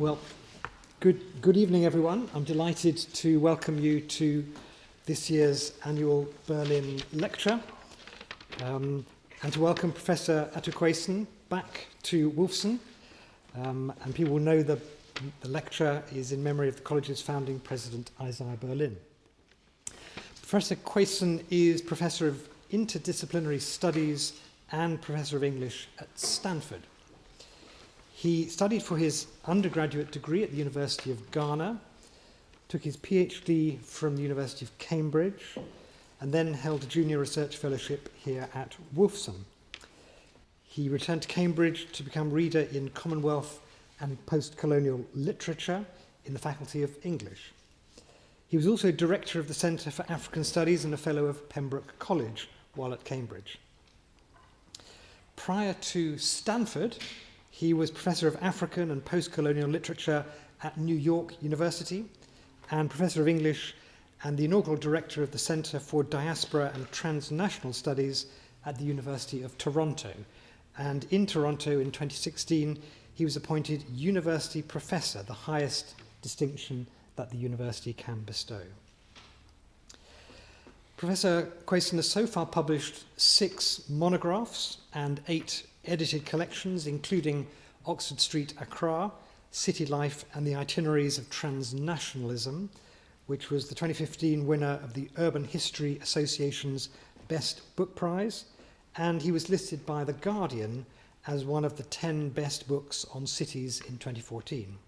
Well, good evening, everyone. I'm delighted to welcome you to this year's annual Berlin lecture, and to welcome Professor Quayson back to Wolfson. And people will know the lecture is in memory of the college's founding president, Isaiah Berlin. Professor Quayson is Professor of Interdisciplinary Studies and Professor of English at Stanford. He studied for his undergraduate degree at the University of Ghana, took his PhD from the University of Cambridge, and then held a junior research fellowship here at Wolfson. He returned to Cambridge to become reader in Commonwealth and Postcolonial Literature in the Faculty of English. He was also director of the Centre for African Studies and a fellow of Pembroke College while at Cambridge. Prior to Stanford, he was Professor of African and Postcolonial Literature at New York University and Professor of English and the inaugural Director of the Centre for Diaspora and Transnational Studies at the University of Toronto. And in Toronto in 2016, he was appointed University Professor, the highest distinction that the university can bestow. Professor Quayson has so far published 6 monographs and 8 edited collections, including Oxford Street, Accra, City Life and the Itineraries of Transnationalism, which was the 2015 winner of the Urban History Association's Best Book Prize, and he was listed by The Guardian as one of the 10 best books on cities in 2014.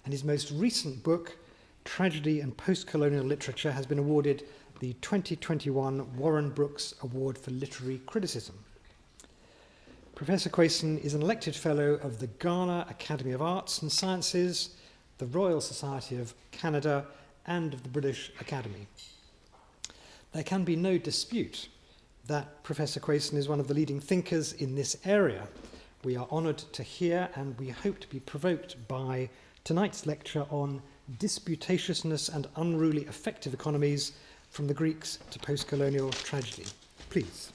And his most recent book, Tragedy and Postcolonial Literature, has been awarded the 2021 Warren Brooks Award for Literary Criticism. Professor Quayson is an elected fellow of the Ghana Academy of Arts and Sciences, the Royal Society of Canada, and of the British Academy. There can be no dispute that Professor Quayson is one of the leading thinkers in this area. We are honoured to hear, and we hope to be provoked by tonight's lecture on Disputatiousness and Unruly Affective Economies, from the Greeks to Postcolonial Tragedy. Please.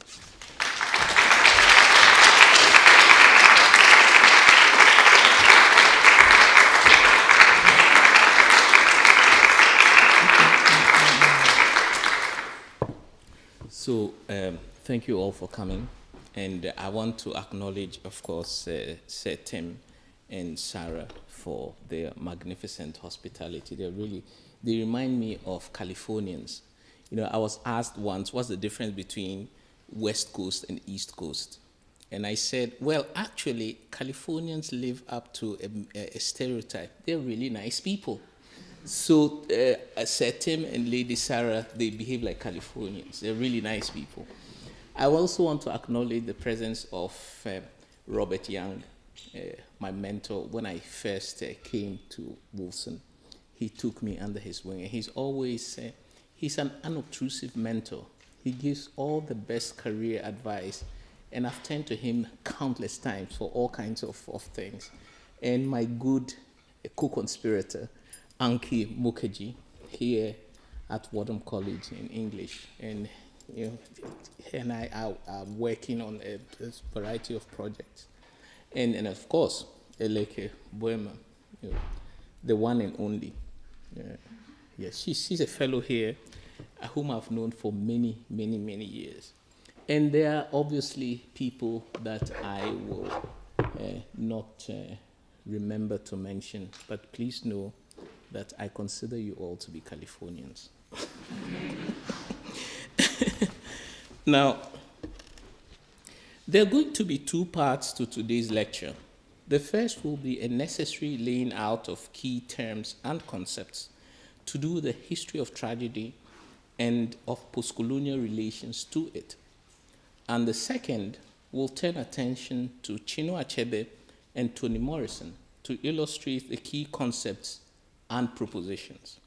So, thank you all for coming, and I want to acknowledge, of course, Sir Tim and Sarah for their magnificent hospitality. They remind me of Californians. You know, I was asked once, what's the difference between West Coast and East Coast? And I said, well, actually, Californians live up to a stereotype. They're really nice people. So Sir Tim and Lady Sarah, they behave like Californians. They're really nice people. I also want to acknowledge the presence of Robert Young, my mentor. When I first came to Wolfson, he took me under his wing. And he's an unobtrusive mentor. He gives all the best career advice, and I've turned to him countless times for all kinds of things. And my good co-conspirator, Anki Mukherjee, here at Wolfson College in English, and he and I are working on a variety of projects, and of course Eleke Boema, the one and only. Yes, she's a fellow here, whom I've known for many years, and there are obviously people that I will not remember to mention, but please know that I consider you all to be Californians. Now, there are going to be 2 parts to today's lecture. The first will be a necessary laying out of key terms and concepts to do with the history of tragedy and of postcolonial relations to it. And the second will turn attention to Chinua Achebe and Toni Morrison to illustrate the key concepts and propositions.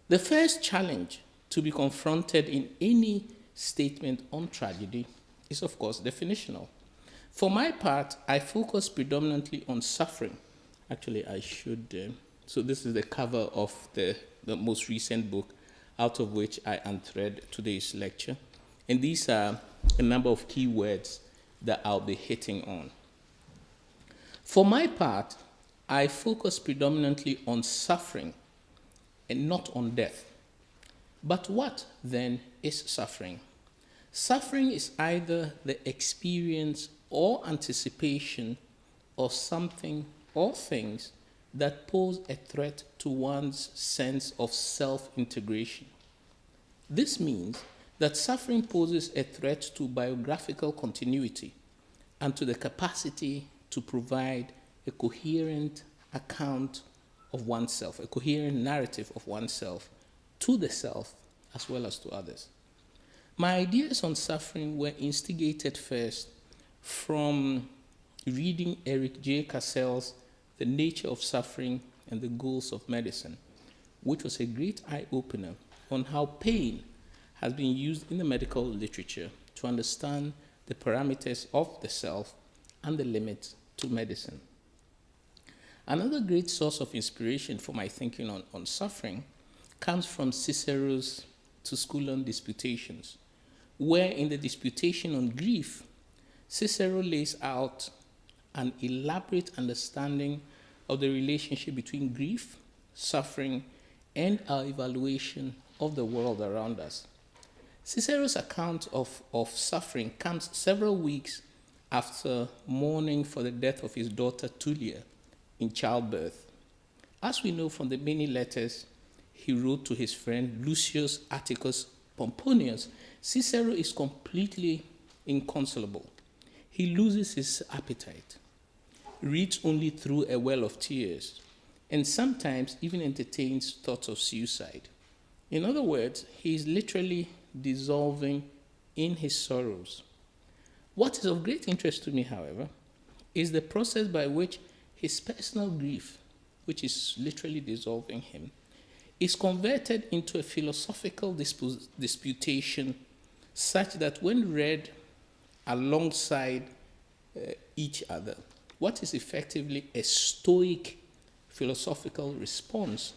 The first challenge to be confronted in any statement on tragedy is, of course, definitional. For my part, I focus predominantly on suffering. Actually, I should. So this is the cover of the most recent book, out of which I unthread today's lecture. And these are a number of key words that I'll be hitting on. For my part, I focus predominantly on suffering and not on death. But what then is suffering? Suffering is either the experience or anticipation of something or things that pose a threat to one's sense of self-integration. This means that suffering poses a threat to biographical continuity and to the capacity to provide a coherent account of oneself, a coherent narrative of oneself to the self as well as to others. My ideas on suffering were instigated first from reading Eric J. Cassell's The Nature of Suffering and the Goals of Medicine, which was a great eye-opener on how pain has been used in the medical literature to understand the parameters of the self and the limits to medicine. Another great source of inspiration for my thinking on suffering comes from Cicero's Tusculan Disputations, where in the Disputation on Grief, Cicero lays out an elaborate understanding of the relationship between grief, suffering, and our evaluation of the world around us. Cicero's account of suffering comes several weeks after mourning for the death of his daughter Tullia in childbirth. As we know from the many letters he wrote to his friend Lucius Atticus Pomponius, Cicero is completely inconsolable. He loses his appetite, reads only through a well of tears, and sometimes even entertains thoughts of suicide. In other words, he is literally dissolving in his sorrows. What is of great interest to me, however, is the process by which his personal grief, which is literally dissolving him, is converted into a philosophical disputation such that when read alongside each other, what is effectively a stoic philosophical response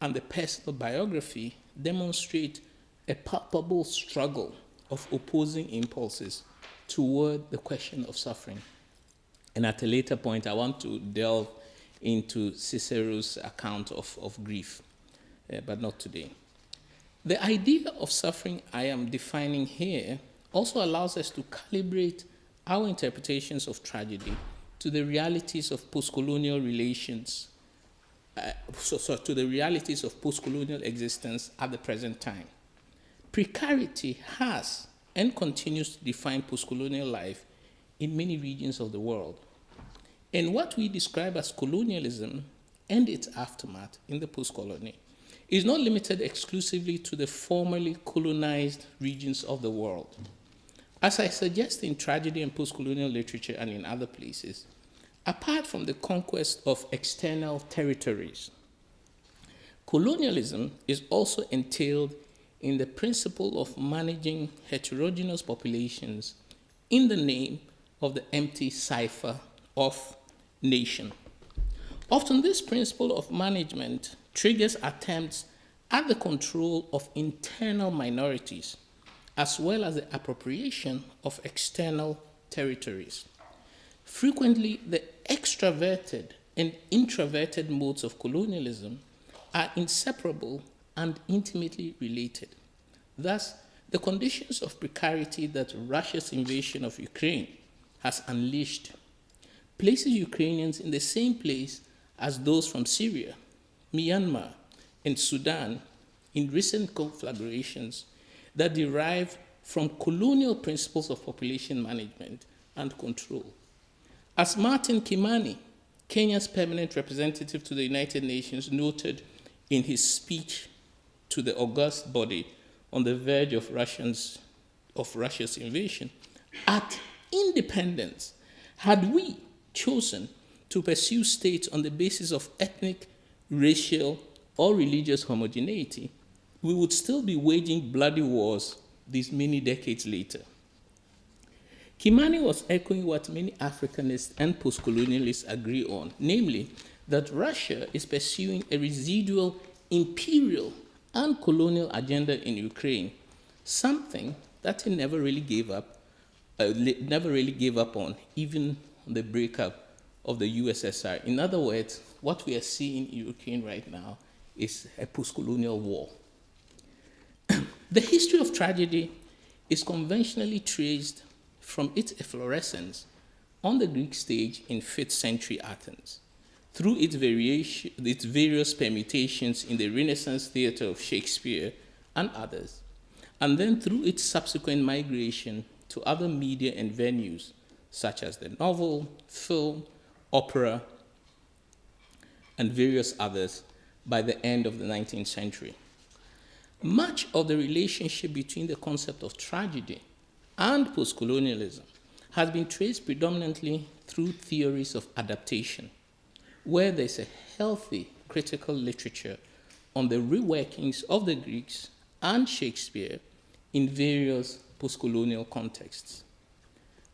and the personal biography demonstrate a palpable struggle of opposing impulses toward the question of suffering. And at a later point, I want to delve into Cicero's account of grief, but not today. The idea of suffering I am defining here also allows us to calibrate our interpretations of tragedy to the realities of postcolonial relations, to the realities of postcolonial existence at the present time. Precarity has and continues to define postcolonial life in many regions of the world. And what we describe as colonialism and its aftermath in the postcolony is not limited exclusively to the formerly colonized regions of the world. As I suggest in Tragedy and Postcolonial Literature and in other places, apart from the conquest of external territories, colonialism is also entailed in the principle of managing heterogeneous populations in the name of the empty cipher of nation. Often this principle of management triggers attempts at the control of internal minorities, as well as the appropriation of external territories. Frequently, the extraverted and introverted modes of colonialism are inseparable and intimately related. Thus, the conditions of precarity that Russia's invasion of Ukraine has unleashed places Ukrainians in the same place as those from Syria, Myanmar, and Sudan in recent conflagrations that derive from colonial principles of population management and control. As Martin Kimani, Kenya's permanent representative to the United Nations, noted in his speech to the august body on the verge of Russia's invasion, at independence, had we chosen to pursue states on the basis of ethnic, racial, or religious homogeneity, we would still be waging bloody wars these many decades later. Kimani was echoing what many Africanists and postcolonialists agree on, namely that Russia is pursuing a residual imperial and colonial agenda in Ukraine, something that he never really gave up on, even on the breakup of the USSR. In other words, what we are seeing in Ukraine right now is a postcolonial war. The history of tragedy is conventionally traced from its efflorescence on the Greek stage in 5th century Athens, through its various permutations in the Renaissance theater of Shakespeare and others, and then through its subsequent migration to other media and venues, such as the novel, film, opera, and various others by the end of the 19th century. Much of the relationship between the concept of tragedy and postcolonialism has been traced predominantly through theories of adaptation, where there's a healthy critical literature on the reworkings of the Greeks and Shakespeare in various postcolonial contexts.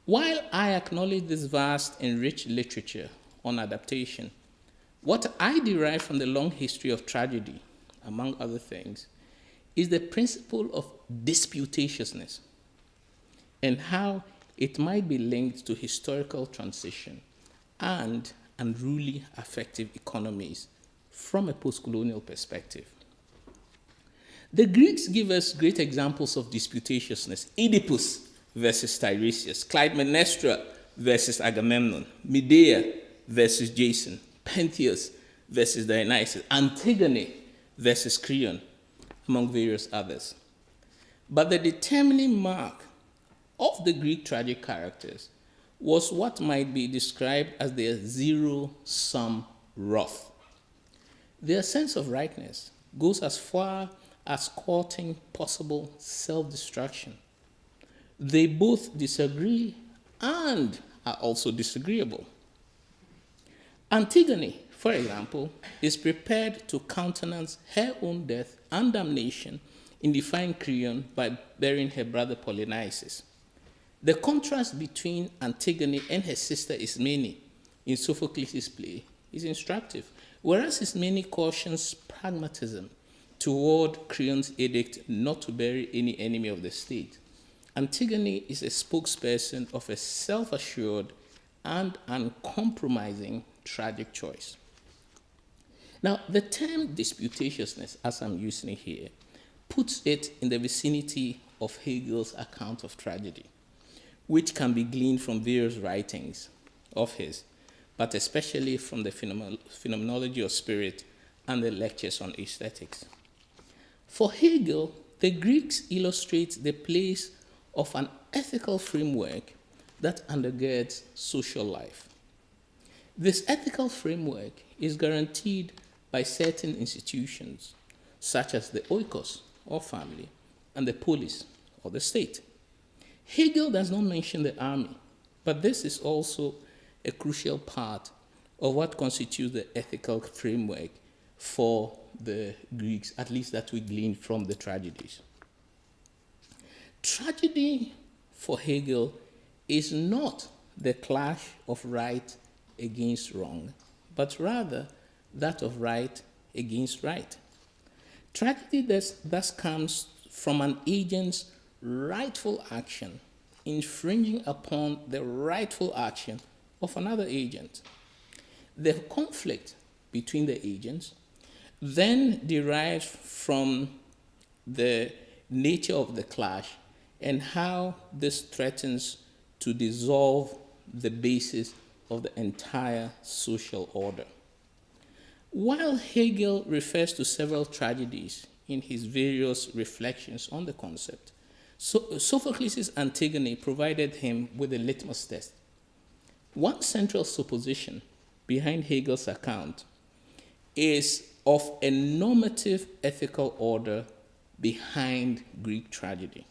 While I acknowledge this vast and rich literature on adaptation, what I derive from the long history of tragedy, among other things, is the principle of disputatiousness and how it might be linked to historical transition and unruly affective economies from a postcolonial perspective. The Greeks give us great examples of disputatiousness: Oedipus versus Tiresias, Clytemnestra versus Agamemnon, Medea versus Jason, Pentheus versus Dionysus, Antigone versus Creon, among various others. But the determining mark of the Greek tragic characters was what might be described as their zero-sum wrath. Their sense of rightness goes as far as courting possible self-destruction. They both disagree and are also disagreeable. Antigone, for example, is prepared to countenance her own death and damnation in defying Creon by burying her brother Polynices. The contrast between Antigone and her sister Ismene in Sophocles' play is instructive. Whereas Ismene cautions pragmatism toward Creon's edict not to bury any enemy of the state, Antigone is a spokesperson of a self-assured and uncompromising tragic choice. Now, the term disputatiousness, as I'm using it here, puts it in the vicinity of Hegel's account of tragedy, which can be gleaned from various writings of his, but especially from the phenomenology of spirit and the lectures on aesthetics. For Hegel, the Greeks illustrate the place of an ethical framework that undergirds social life. This ethical framework is guaranteed by certain institutions, such as the oikos, or family, and the polis, or the state. Hegel does not mention the army, but this is also a crucial part of what constitutes the ethical framework for the Greeks, at least that we glean from the tragedies. Tragedy for Hegel is not the clash of right against wrong, but rather that of right against right. Tragedy thus comes from an agent's rightful action infringing upon the rightful action of another agent. The conflict between the agents then derives from the nature of the clash and how this threatens to dissolve the basis of the entire social order. While Hegel refers to several tragedies in his various reflections on the concept, Sophocles' Antigone provided him with a litmus test. One central supposition behind Hegel's account is of a normative ethical order behind Greek tragedy,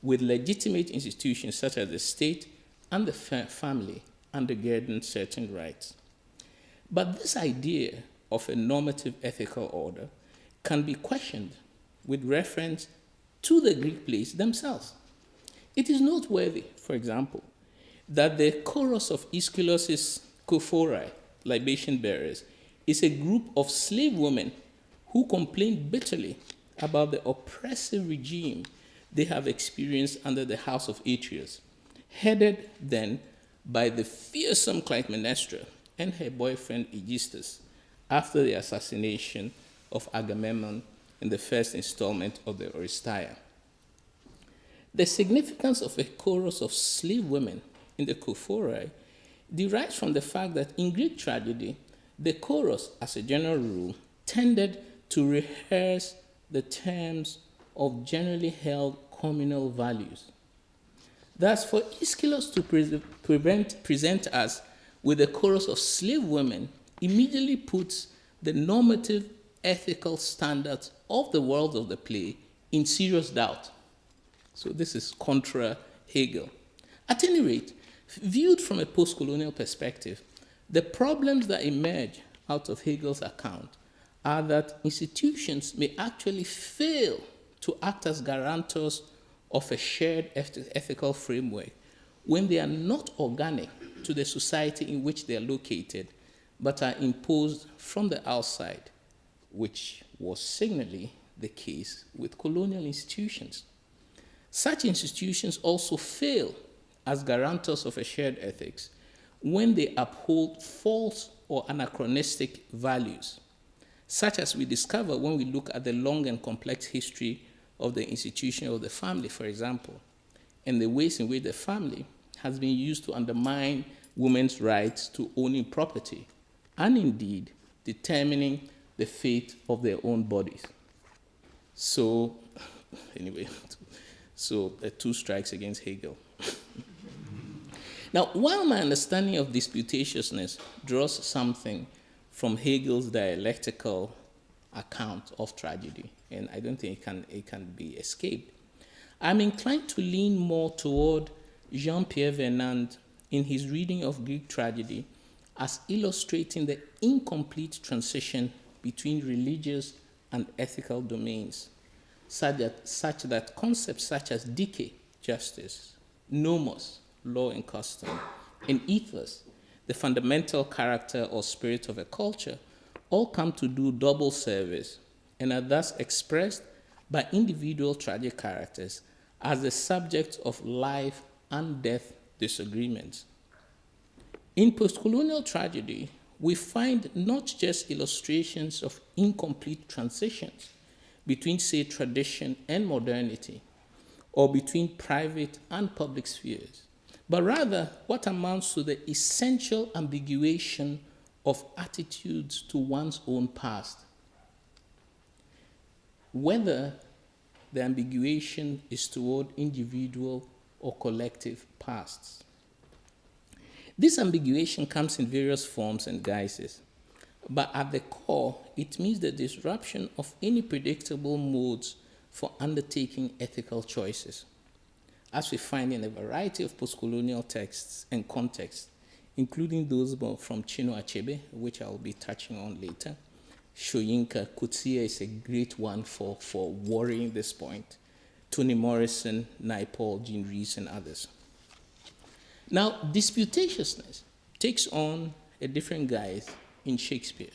with legitimate institutions such as the state and the family undergirding certain rights. But this idea of a normative ethical order can be questioned with reference to the Greek plays themselves. It is noteworthy, for example, that the chorus of Aeschylus' Cophori, libation bearers, is a group of slave women who complain bitterly about the oppressive regime they have experienced under the house of Atreus, headed then by the fearsome Clytemnestra and her boyfriend Aegisthus after the assassination of Agamemnon in the first installment of the Oresteia. The significance of a chorus of slave women in the Chophori derives from the fact that in Greek tragedy, the chorus, as a general rule, tended to rehearse the terms of generally held communal values. Thus, for Aeschylus to present us with a chorus of slave women immediately puts the normative ethical standards of the world of the play in serious doubt. So this is contra Hegel. At any rate, viewed from a post-colonial perspective, the problems that emerge out of Hegel's account are that institutions may actually fail to act as guarantors of a shared ethical framework when they are not organic to the society in which they are located, but are imposed from the outside, which was signally the case with colonial institutions. Such institutions also fail as guarantors of a shared ethics when they uphold false or anachronistic values, such as we discover when we look at the long and complex history of the institution of the family, for example, and the ways in which the family has been used to undermine women's rights to owning property, and indeed determining the fate of their own bodies. So, anyway, two strikes against Hegel. Now, while my understanding of disputatiousness draws something from Hegel's dialectical account of tragedy, and I don't think it can be escaped, I'm inclined to lean more toward Jean-Pierre Vernant in his reading of Greek tragedy as illustrating the incomplete transition between religious and ethical domains, such that concepts such as decay, justice, nomos, law and custom, and ethos, the fundamental character or spirit of a culture, all come to do double service and are thus expressed by individual tragic characters as the subjects of life and death disagreements. In postcolonial tragedy, we find not just illustrations of incomplete transitions between, say, tradition and modernity, or between private and public spheres, but rather what amounts to the essential ambiguation of attitudes to one's own past, whether the ambiguation is toward individual or collective pasts. This ambiguation comes in various forms and guises, but at the core, it means the disruption of any predictable modes for undertaking ethical choices, as we find in a variety of postcolonial texts and contexts, including those from Chinua Achebe, which I'll be touching on later. Soyinka Kutsia is a great one for worrying this point. Toni Morrison, Naipaul, Jean Rhys, and others. Now, disputatiousness takes on a different guise in Shakespeare,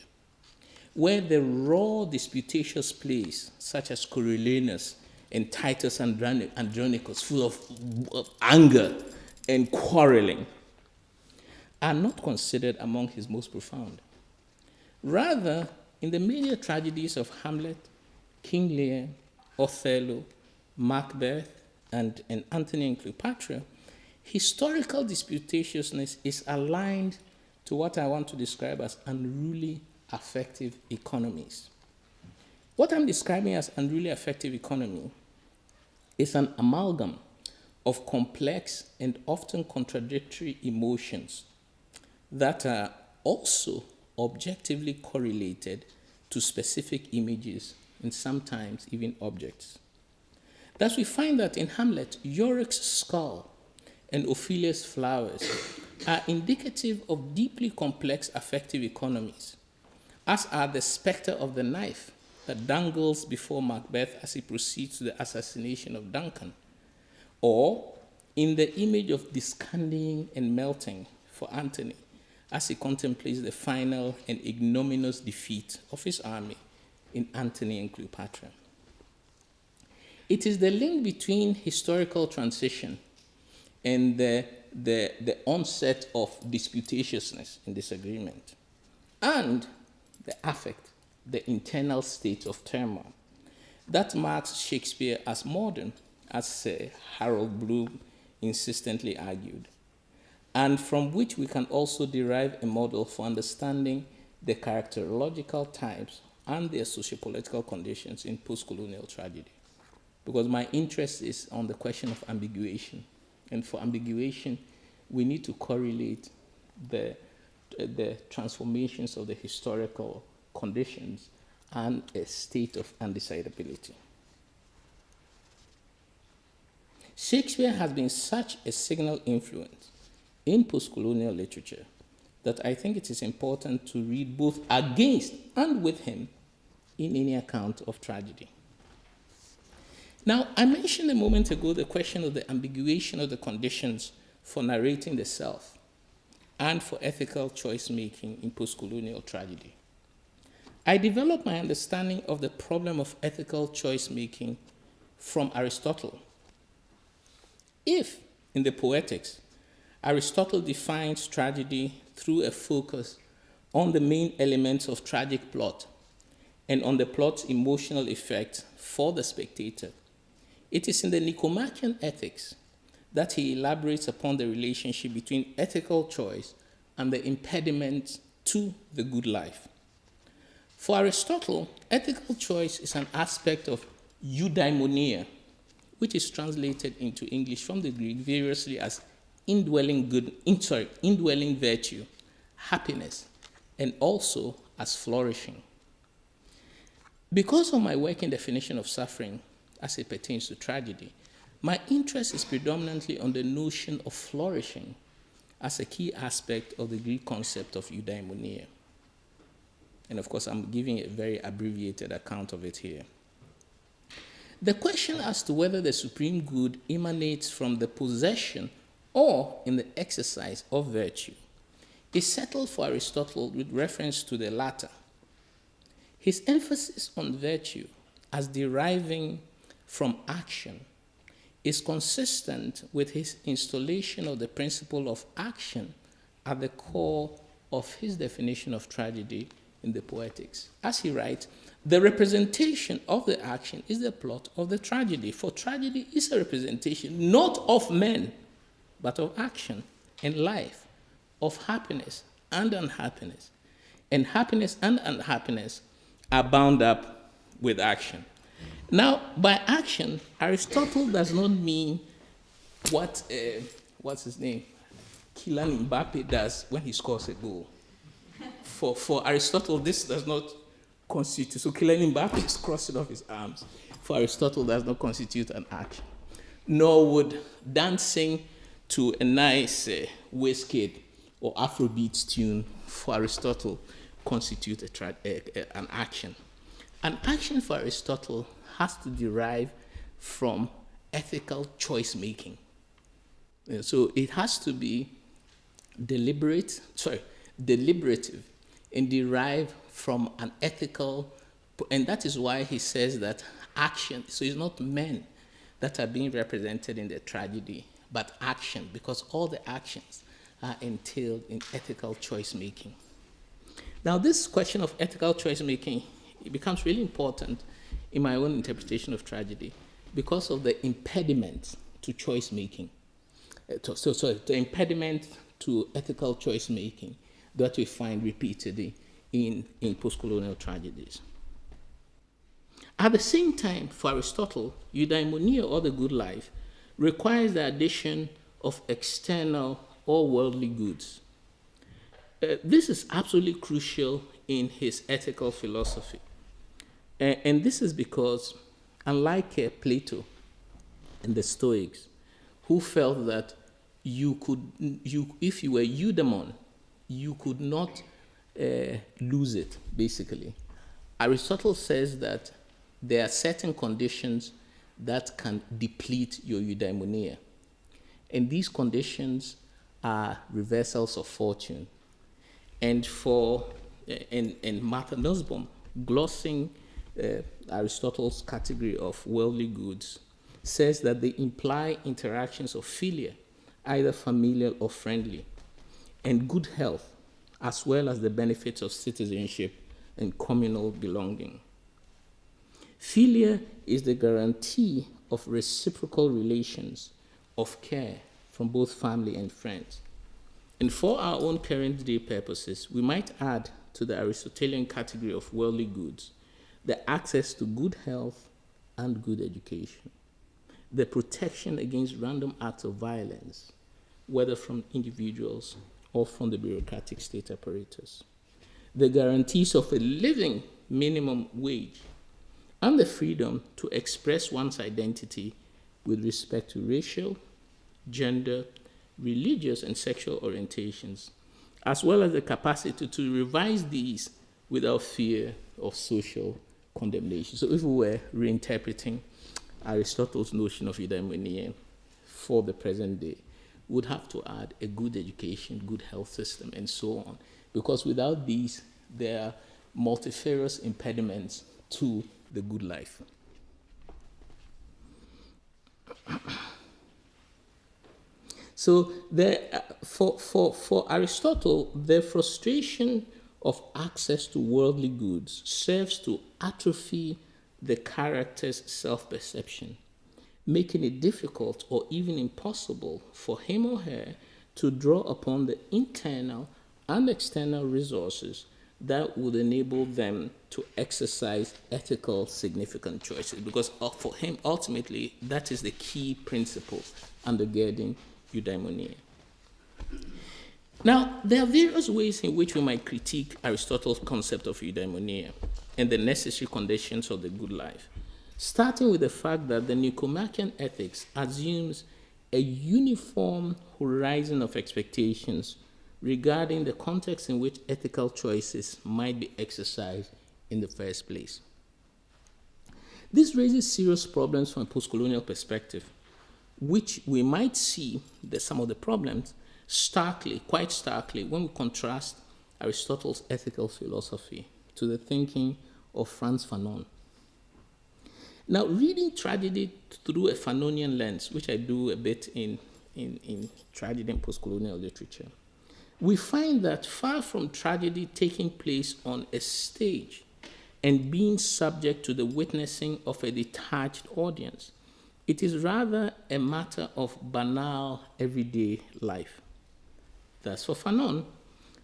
where the raw disputatious plays, such as Coriolanus and Titus Andronicus, full of anger and quarreling, are not considered among his most profound. Rather, in the major tragedies of Hamlet, King Lear, Othello, Macbeth, and Antony and Cleopatra, historical disputatiousness is aligned to what I want to describe as unruly affective economies. What I'm describing as unruly affective economy is an amalgam of complex and often contradictory emotions that are also objectively correlated to specific images and sometimes even objects. Thus, we find that in Hamlet, Yorick's skull and Ophelia's flowers are indicative of deeply complex affective economies, as are the specter of the knife that dangles before Macbeth as he proceeds to the assassination of Duncan, or in the image of discandying and melting for Antony as he contemplates the final and ignominious defeat of his army in Antony and Cleopatra. It is the link between historical transition and the the onset of disputatiousness in disagreement, and the affect, the internal state of turmoil. That marks Shakespeare as modern, as Harold Bloom insistently argued, and from which we can also derive a model for understanding the characterological types and their sociopolitical conditions in postcolonial tragedy. Because my interest is on the question of ambiguation. And for ambiguation, we need to correlate the transformations of the historical conditions and a state of undecidability. Shakespeare has been such a signal influence in postcolonial literature that I think it is important to read both against and with him in any account of tragedy. Now, I mentioned a moment ago the question of the ambiguation of the conditions for narrating the self and for ethical choice-making in postcolonial tragedy. I developed my understanding of the problem of ethical choice-making from Aristotle. If, in the Poetics, Aristotle defines tragedy through a focus on the main elements of tragic plot and on the plot's emotional effect for the spectator, it is in the Nicomachean Ethics that he elaborates upon the relationship between ethical choice and the impediment to the good life. For Aristotle, ethical choice is an aspect of Eudaimonia, which is translated into English from the Greek variously as indwelling virtue, happiness, and also as flourishing. Because of my work in definition of suffering as it pertains to tragedy, my interest is predominantly on the notion of flourishing as a key aspect of the Greek concept of eudaimonia. And of course, I'm giving a very abbreviated account of it here. The question as to whether the supreme good emanates from the possession or in the exercise of virtue is settled for Aristotle with reference to the latter. His emphasis on virtue as deriving from action is consistent with his installation of the principle of action at the core of his definition of tragedy in the Poetics. As he writes, the representation of the action is the plot of the tragedy, for tragedy is a representation not of men, but of action and life, of happiness and unhappiness. And happiness and unhappiness are bound up with action. Now, by action, Aristotle does not mean what, what's his name? Kylian Mbappe does when he scores a goal. For Aristotle, this does not constitute, so Kylian Mbappe is crossing off his arms. For Aristotle, does not constitute an action. Nor would dancing to a nice Wizkid or Afrobeats tune for Aristotle constitute an action. An action for Aristotle has to derive from ethical choice-making. So it has to be deliberative, and derive from an ethical, and that is why he says that action, so it's not men that are being represented in the tragedy, but action, because all the actions are entailed in ethical choice-making. Now, this question of ethical choice-making, it becomes really important in my own interpretation of tragedy because of the impediment to choice-making. So the impediment to ethical choice-making that we find repeatedly in postcolonial tragedies. At the same time, for Aristotle, eudaimonia, or the good life, requires the addition of external or worldly goods. This is absolutely crucial in his ethical philosophy. And this is because, unlike Plato and the Stoics, who felt that if you were eudaimon, you could not lose it, basically. Aristotle says that there are certain conditions that can deplete your eudaimonia. And these conditions are reversals of fortune. And Martha Nussbaum, glossing Aristotle's category of worldly goods, says that they imply interactions of philia either familial or friendly, and good health, as well as the benefits of citizenship and communal belonging. Philia is the guarantee of reciprocal relations of care from both family and friends. And for our own current day purposes, we might add to the Aristotelian category of worldly goods the access to good health and good education, the protection against random acts of violence, whether from individuals or from the bureaucratic state apparatus, the guarantees of a living minimum wage, and the freedom to express one's identity with respect to racial, gender, religious, and sexual orientations, as well as the capacity to revise these without fear of social condemnation. So if we were reinterpreting Aristotle's notion of Eudaimonia for the present day, we would have to add a good education, good health system, and so on, because without these, there are multifarious impediments to the good life. So for Aristotle, the frustration of access to worldly goods serves to atrophy the character's self-perception, making it difficult or even impossible for him or her to draw upon the internal and external resources that would enable them to exercise ethical significant choices. Because for him, ultimately, that is the key principle undergirding Eudaimonia. Now, there are various ways in which we might critique Aristotle's concept of eudaimonia and the necessary conditions of the good life, starting with the fact that the Nicomachean ethics assumes a uniform horizon of expectations regarding the context in which ethical choices might be exercised in the first place. This raises serious problems from a postcolonial perspective, which we might see some of the problems quite starkly, when we contrast Aristotle's ethical philosophy to the thinking of Frantz Fanon. Now, reading tragedy through a Fanonian lens, which I do a bit in Tragedy and Postcolonial Literature, we find that far from tragedy taking place on a stage and being subject to the witnessing of a detached audience, it is rather a matter of banal, everyday life. Thus, for Fanon,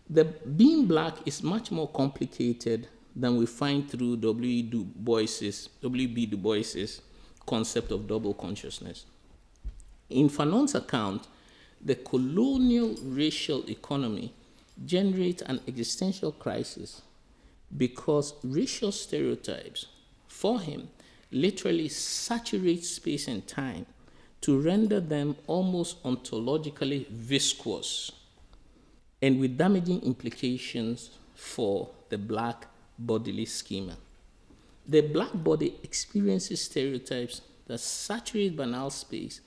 the being black is much more complicated than we find through W.B. Du Bois's concept of double consciousness. In Fanon's account, the colonial racial economy generates an existential crisis because racial stereotypes, for him, literally saturate space and time to render them almost ontologically viscous and with damaging implications for the black bodily schema. The black body experiences stereotypes that saturate banal space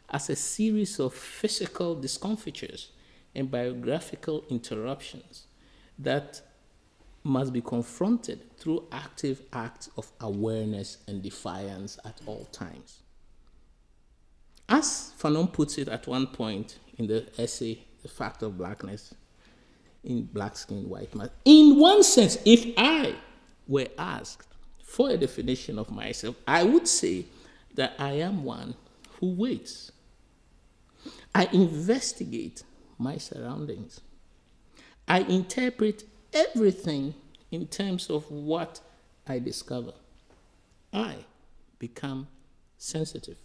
as a series of physical discomfitures and biographical interruptions that must be confronted through active acts of awareness and defiance at all times. As Fanon puts it at one point in the essay, The Fact of Blackness, in Black Skin, White Man, in one sense, if I were asked for a definition of myself, I would say that I am one who waits. I investigate my surroundings. I interpret everything in terms of what I discover. I become sensitive.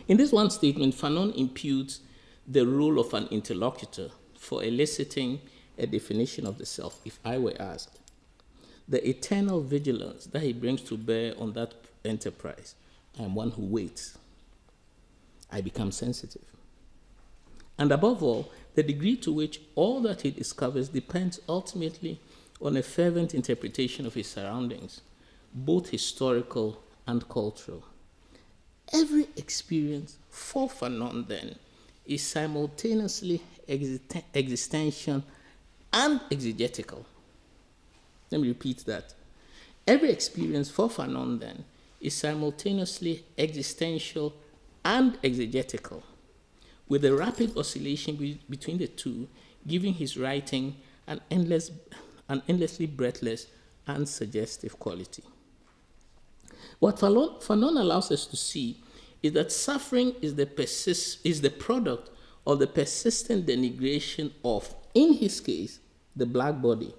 In this one statement, Fanon imputes the role of an interlocutor for eliciting a definition of the self, if I were asked. The eternal vigilance that he brings to bear on that enterprise. I am one who waits. I become sensitive. And above all, the degree to which all that he discovers depends ultimately on a fervent interpretation of his surroundings, both historical and cultural. Every experience for Fanon, then, is simultaneously existential and exegetical. Let me repeat that. Every experience for Fanon, then, is simultaneously existential and exegetical, with a rapid oscillation between the two, giving his writing an endlessly breathless and suggestive quality. What Fanon allows us to see is that suffering is the product of the persistent denigration of, in his case, the black body,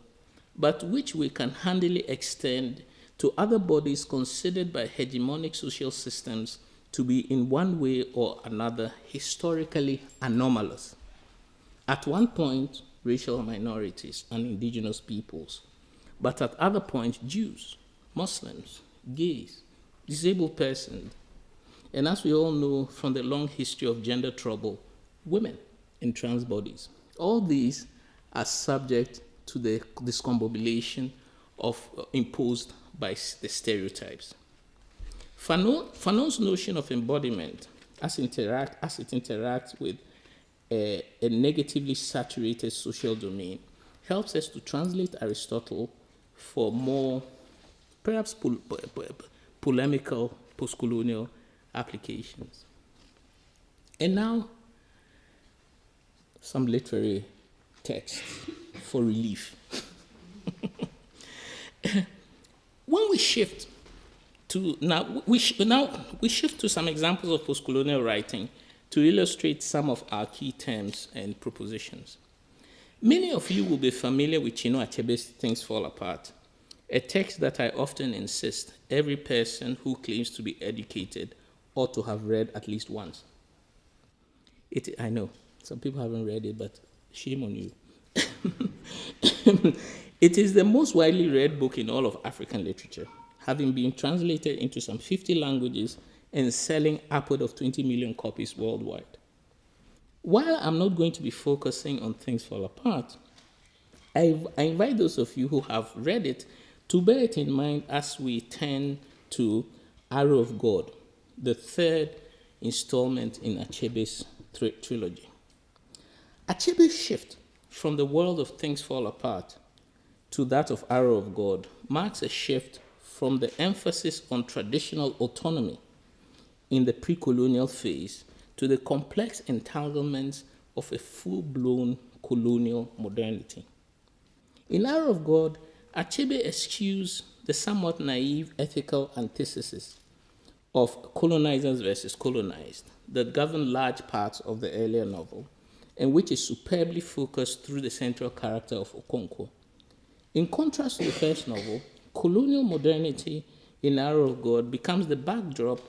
but which we can handily extend to other bodies considered by hegemonic social systems to be in one way or another historically anomalous. At one point, racial minorities and indigenous peoples, but at other points, Jews, Muslims, gays, disabled persons, and as we all know from the long history of gender trouble, women and trans bodies. All these are subject to the discombobulation imposed by the stereotypes. Fanon's notion of embodiment, as it interacts with a negatively saturated social domain, helps us to translate Aristotle for more, perhaps polemical, postcolonial applications. And now, some literary text for relief. When we shift to we shift to some examples of postcolonial writing to illustrate some of our key terms and propositions. Many of you will be familiar with Chinua Achebe's Things Fall Apart, a text that I often insist every person who claims to be educated ought to have read at least once. I know, some people haven't read it, but shame on you. It is the most widely read book in all of African literature, having been translated into some 50 languages and selling upward of 20 million copies worldwide. While I'm not going to be focusing on Things Fall Apart, I invite those of you who have read it to bear it in mind as we turn to Arrow of God, the third installment in Achebe's trilogy. Achebe's shift from the world of Things Fall Apart to that of Arrow of God marks a shift from the emphasis on traditional autonomy in the pre-colonial phase to the complex entanglements of a full-blown colonial modernity. In Arrow of God, Achebe eschews the somewhat naive ethical antithesis of colonizers versus colonized that govern large parts of the earlier novel, and which is superbly focused through the central character of Okonkwo. In contrast to the first novel, colonial modernity in Arrow of God becomes the backdrop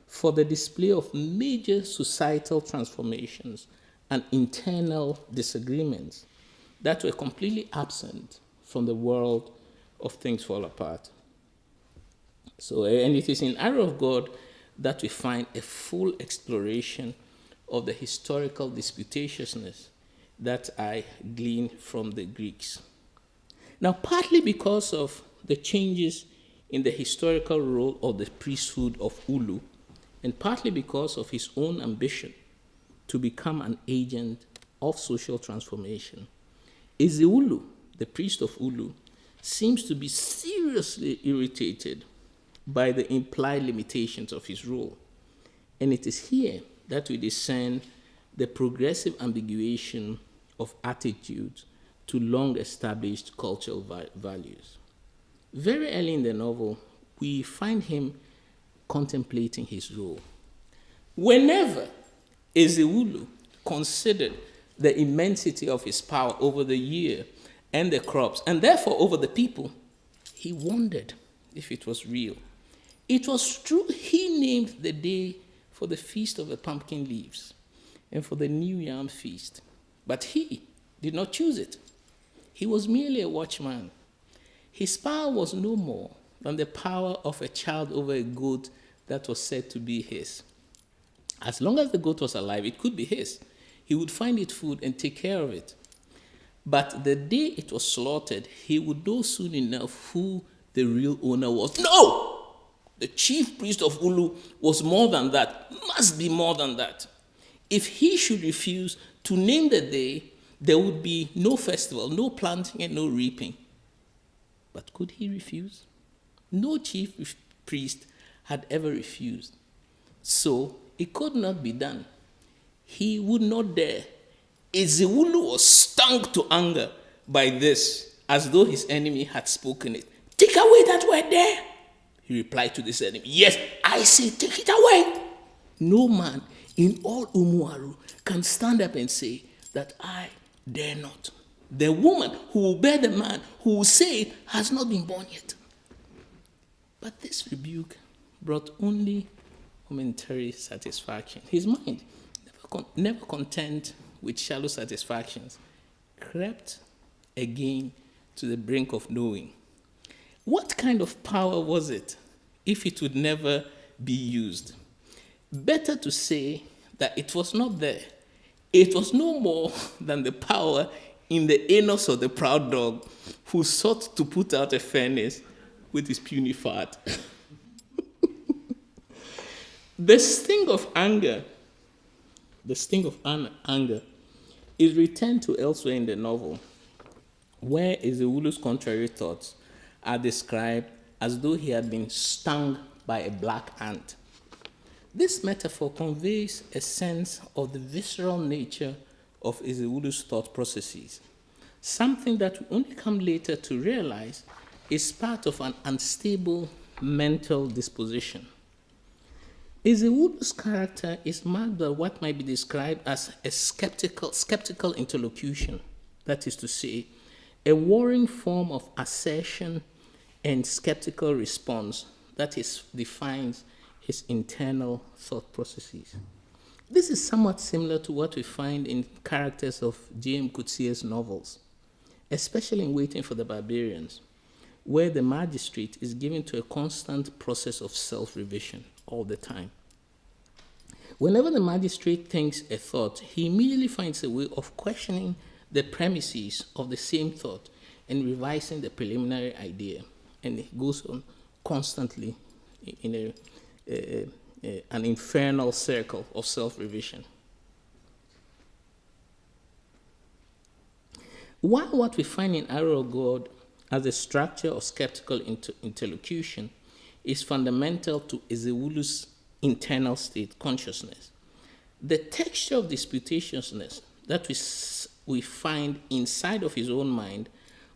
for the display of major societal transformations and internal disagreements that were completely absent from the world of Things Fall Apart. And it is in Arrow of God that we find a full exploration of the historical disputatiousness that I glean from the Greeks. Now, partly because of the changes in the historical role of the priesthood of Ulu, and partly because of his own ambition to become an agent of social transformation, Ezeulu, the priest of Ulu, seems to be seriously irritated by the implied limitations of his role. And it is here that we discern the progressive ambiguation of attitudes to long-established cultural values. Very early in the novel, we find him contemplating his role. Whenever Ezeulu considered the immensity of his power over the year and the crops, and therefore over the people, he wondered if it was real. It was true he named the day for the Feast of the Pumpkin Leaves and for the New Yam Feast, but he did not choose it. He was merely a watchman. His power was no more than the power of a child over a goat that was said to be his. As long as the goat was alive, it could be his. He would find it food and take care of it. But the day it was slaughtered, he would know soon enough who the real owner was. No! The chief priest of Ulu was more than that, must be more than that. If he should refuse to name the day, there would be no festival, no planting, and no reaping. But could he refuse? No chief priest had ever refused. So it could not be done. he would not dare. Ezewulu was stung to anger by this, as though his enemy had spoken it. Take away that word there, he replied to this enemy. Yes, I say take it away. No man in all Umuaru can stand up and say that I dare not. The woman who will bear the man who will say it has not been born yet. But this rebuke brought only momentary satisfaction. His mind, never content with shallow satisfactions, crept again to the brink of knowing. What kind of power was it if it would never be used? Better to say that it was not there. It was no more than the power in the anus of the proud dog who sought to put out a furnace with his puny fart. The sting of anger is returned to elsewhere in the novel, where Ezewulu's contrary thoughts are described as though he had been stung by a black ant. This metaphor conveys a sense of the visceral nature of Ezewulu's thought processes, something that we only come later to realize is part of an unstable mental disposition. Ezewulu's character is marked by what might be described as a skeptical interlocution, that is to say, a warring form of assertion and skeptical response that defines his internal thought processes. This is somewhat similar to what we find in characters of J.M. Coetzee's novels, especially in Waiting for the Barbarians, where the magistrate is given to a constant process of self-revision all the time. Whenever the magistrate thinks a thought, he immediately finds a way of questioning the premises of the same thought and revising the preliminary idea. And it goes on constantly in an infernal circle of self-revision. While what we find in Arrow of God as a structure of skeptical interlocution is fundamental to Ezewulu's internal state consciousness, the texture of disputatiousness that we find inside of his own mind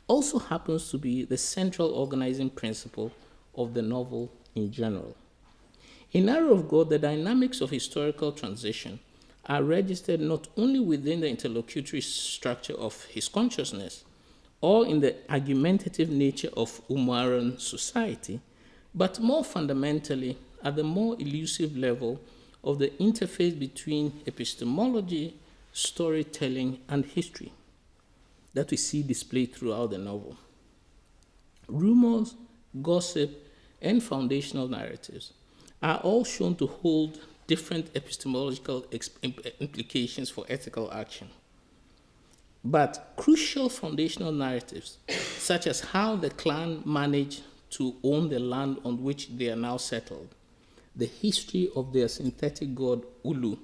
also happens to be the central organizing principle of the novel in general. In Arrow of God, the dynamics of historical transition are registered not only within the interlocutory structure of his consciousness or in the argumentative nature of Umuaran society, but more fundamentally at the more elusive level of the interface between epistemology, storytelling, and history that we see displayed throughout the novel. Rumors, gossip, and foundational narratives are all shown to hold different epistemological implications for ethical action. But crucial foundational narratives, such as how the clan managed to own the land on which they are now settled, the history of their synthetic god Ulu,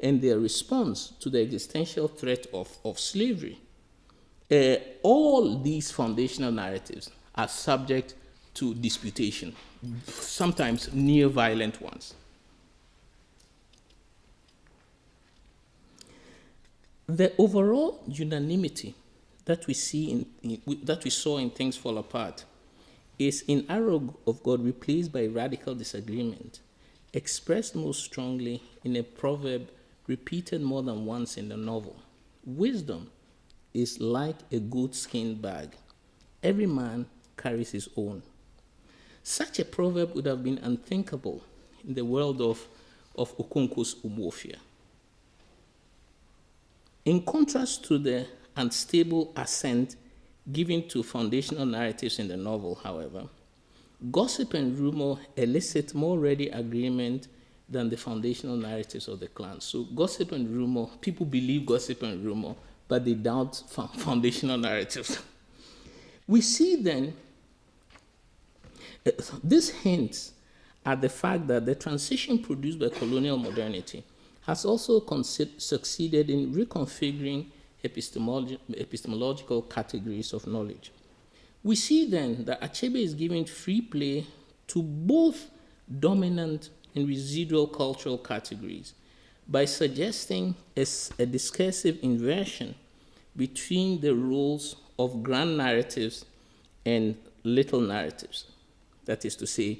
and their response to the existential threat of slavery, all these foundational narratives are subject to disputation, sometimes near-violent ones. The overall unanimity that we saw in Things Fall Apart is in Arrow of God replaced by radical disagreement, expressed most strongly in a proverb repeated more than once in the novel. Wisdom is like a goatskin bag. Every man carries his own. Such a proverb would have been unthinkable in the world of Okonkwo's Umuofia. In contrast to the unstable assent given to foundational narratives in the novel, however, gossip and rumor elicit more ready agreement than the foundational narratives of the clan. So gossip and rumor, people believe gossip and rumor, but they doubt foundational narratives. We see then, this hints at the fact that the transition produced by colonial modernity has also succeeded in reconfiguring epistemological categories of knowledge. We see then that Achebe is giving free play to both dominant and residual cultural categories by suggesting a discursive inversion between the roles of grand narratives and little narratives. That is to say,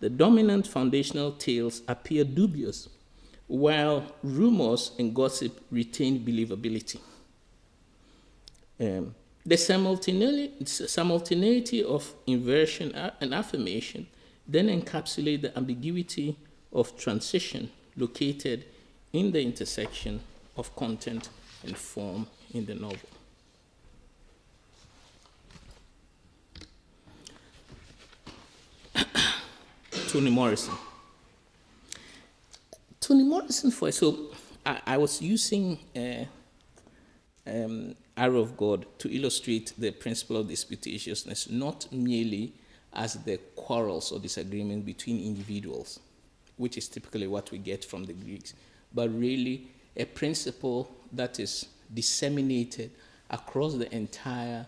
the dominant foundational tales appear dubious, while rumors and gossip retain believability. The simultaneity of inversion and affirmation then encapsulate the ambiguity of transition located in the intersection of content and form in the novel. Toni Morrison. I was using Arrow of God to illustrate the principle of disputatiousness, not merely as the quarrels or disagreement between individuals, which is typically what we get from the Greeks, but really a principle that is disseminated across the entire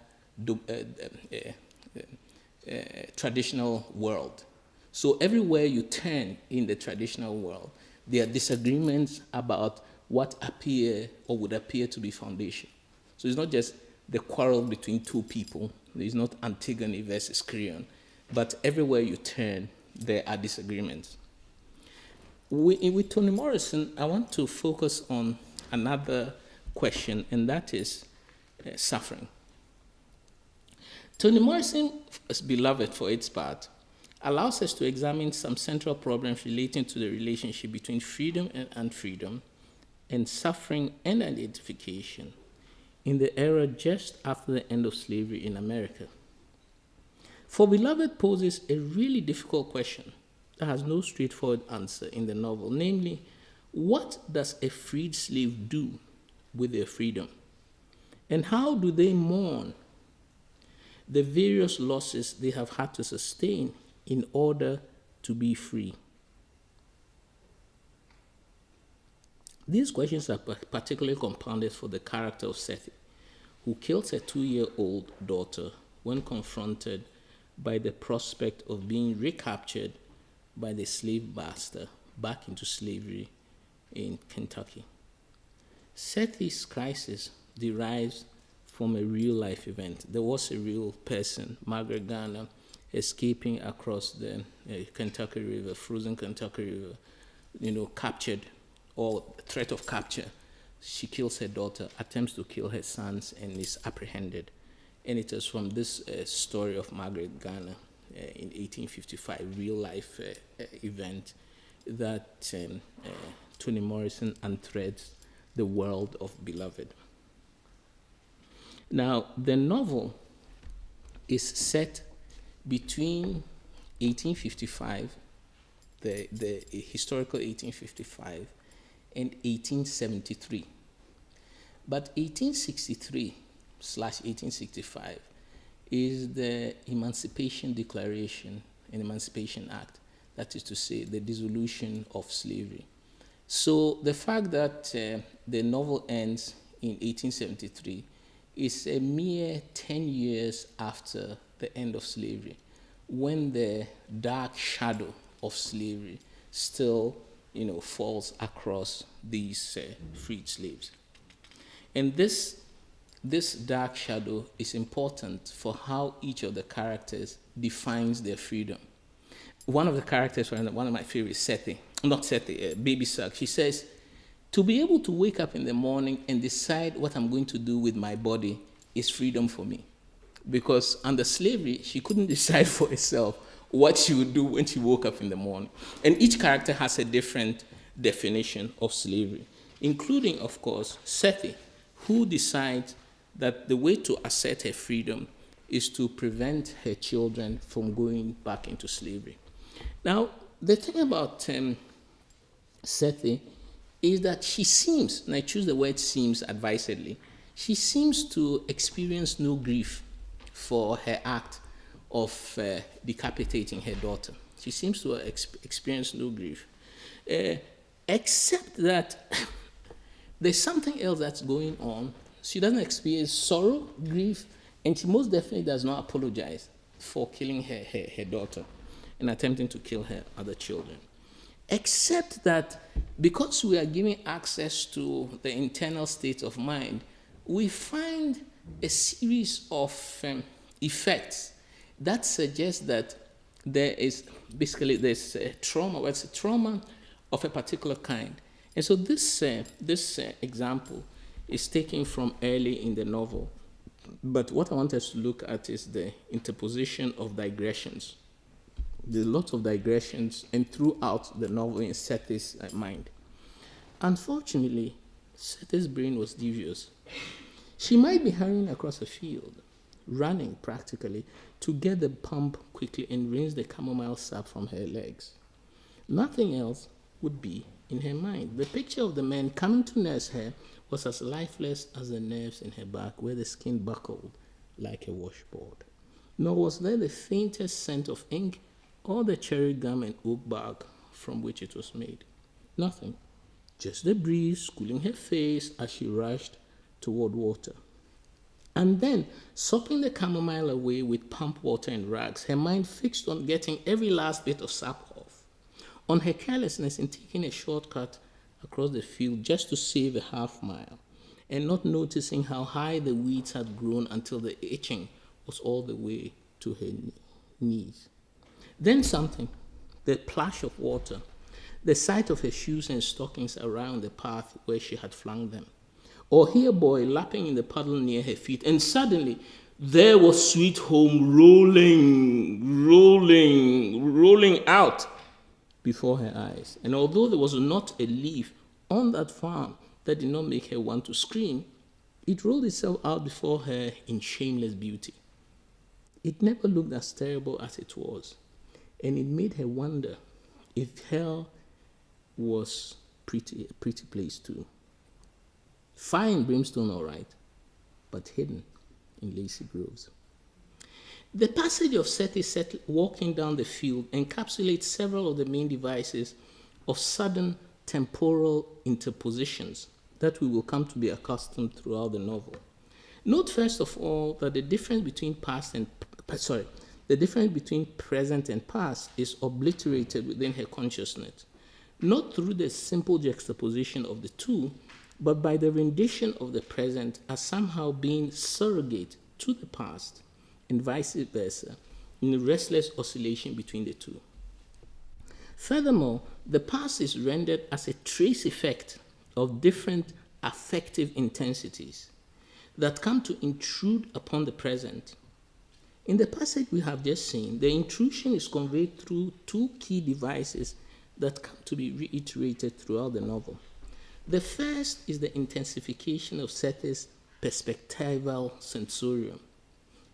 traditional world. So everywhere you turn in the traditional world, there are disagreements about what appear or would appear to be foundation. So it's not just the quarrel between two people. It's not Antigone versus Creon. But everywhere you turn, there are disagreements. With Toni Morrison, I want to focus on another question, and that is suffering. Toni Morrison, as beloved for its part, allows us to examine some central problems relating to the relationship between freedom and unfreedom, and suffering and identification in the era just after the end of slavery in America. For Beloved poses a really difficult question that has no straightforward answer in the novel, namely, what does a freed slave do with their freedom? And how do they mourn the various losses they have had to sustain in order to be free? These questions are particularly compounded for the character of Sethi, who kills her 2-year-old daughter when confronted by the prospect of being recaptured by the slave master back into slavery in Kentucky. Sethi's crisis derives from a real-life event. There was a real person, Margaret Garner, escaping across the Kentucky River, frozen Kentucky River, captured, or threat of capture. She kills her daughter, attempts to kill her sons, and is apprehended. And it is from this story of Margaret Garner in 1855, real-life event, that Toni Morrison unthreads the world of Beloved. Now, the novel is set between 1855, the historical 1855, and 1873. But 1863/1865 is the Emancipation Declaration and Emancipation Act, that is to say, the dissolution of slavery. So the fact that the novel ends in 1873 is a mere 10 years after the end of slavery, when the dark shadow of slavery still falls across these freed slaves. And this dark shadow is important for how each of the characters defines their freedom. One of the characters, one of my favorites, Baby Suck, she says, to be able to wake up in the morning and decide what I'm going to do with my body is freedom for me. Because under slavery, she couldn't decide for herself what she would do when she woke up in the morning. And each character has a different definition of slavery, including, of course, Sethi, who decides that the way to assert her freedom is to prevent her children from going back into slavery. Now, the thing about Sethi is that she seems, and I choose the word seems advisedly, she seems to experience no grief for her act of decapitating her daughter. She seems to experience no grief, except that there's something else that's going on. She doesn't experience sorrow, grief, and she most definitely does not apologize for killing her daughter and attempting to kill her other children. except that because we are given access to the internal state of mind, we find a series of effects that suggest that there's a trauma, well, it's a trauma of a particular kind. And so this example is taken from early in the novel. But what I want us to look at is the interposition of digressions. There's lots of digressions and throughout the novel in Sethi's mind. Unfortunately, Sethi's brain was devious. She might be hurrying across a field, running practically, to get the pump quickly and rinse the chamomile sap from her legs. Nothing else would be in her mind. The picture of the man coming to nurse her was as lifeless as the nerves in her back where the skin buckled like a washboard. Nor was there the faintest scent of ink or the cherry gum and oak bark from which it was made. Nothing. Just the breeze cooling her face as she rushed toward water. And then, sopping the chamomile away with pump water and rags, her mind fixed on getting every last bit of sap off, on her carelessness in taking a shortcut across the field just to save a half mile, and not noticing how high the weeds had grown until the itching was all the way to her knees. Then something, the plash of water, the sight of her shoes and stockings around the path where she had flung them, or hear a boy lapping in the puddle near her feet, and suddenly there was Sweet Home rolling out before her eyes. And although there was not a leaf on that farm that did not make her want to scream, it rolled itself out before her in shameless beauty. It never looked as terrible as it was, and it made her wonder if hell was a pretty place too. Fire and brimstone, all right, but hidden in lacy groves. The passage of Sethi walking down the field encapsulates several of the main devices of sudden temporal interpositions that we will come to be accustomed throughout the novel. Note first of all that the difference between present and past is obliterated within her consciousness, not through the simple juxtaposition of the two, but by the rendition of the present as somehow being surrogate to the past, and vice versa, in a restless oscillation between the two. Furthermore, the past is rendered as a trace effect of different affective intensities that come to intrude upon the present. In the passage we have just seen, the intrusion is conveyed through two key devices that come to be reiterated throughout the novel. The first is the intensification of Sethi's perspectival sensorium,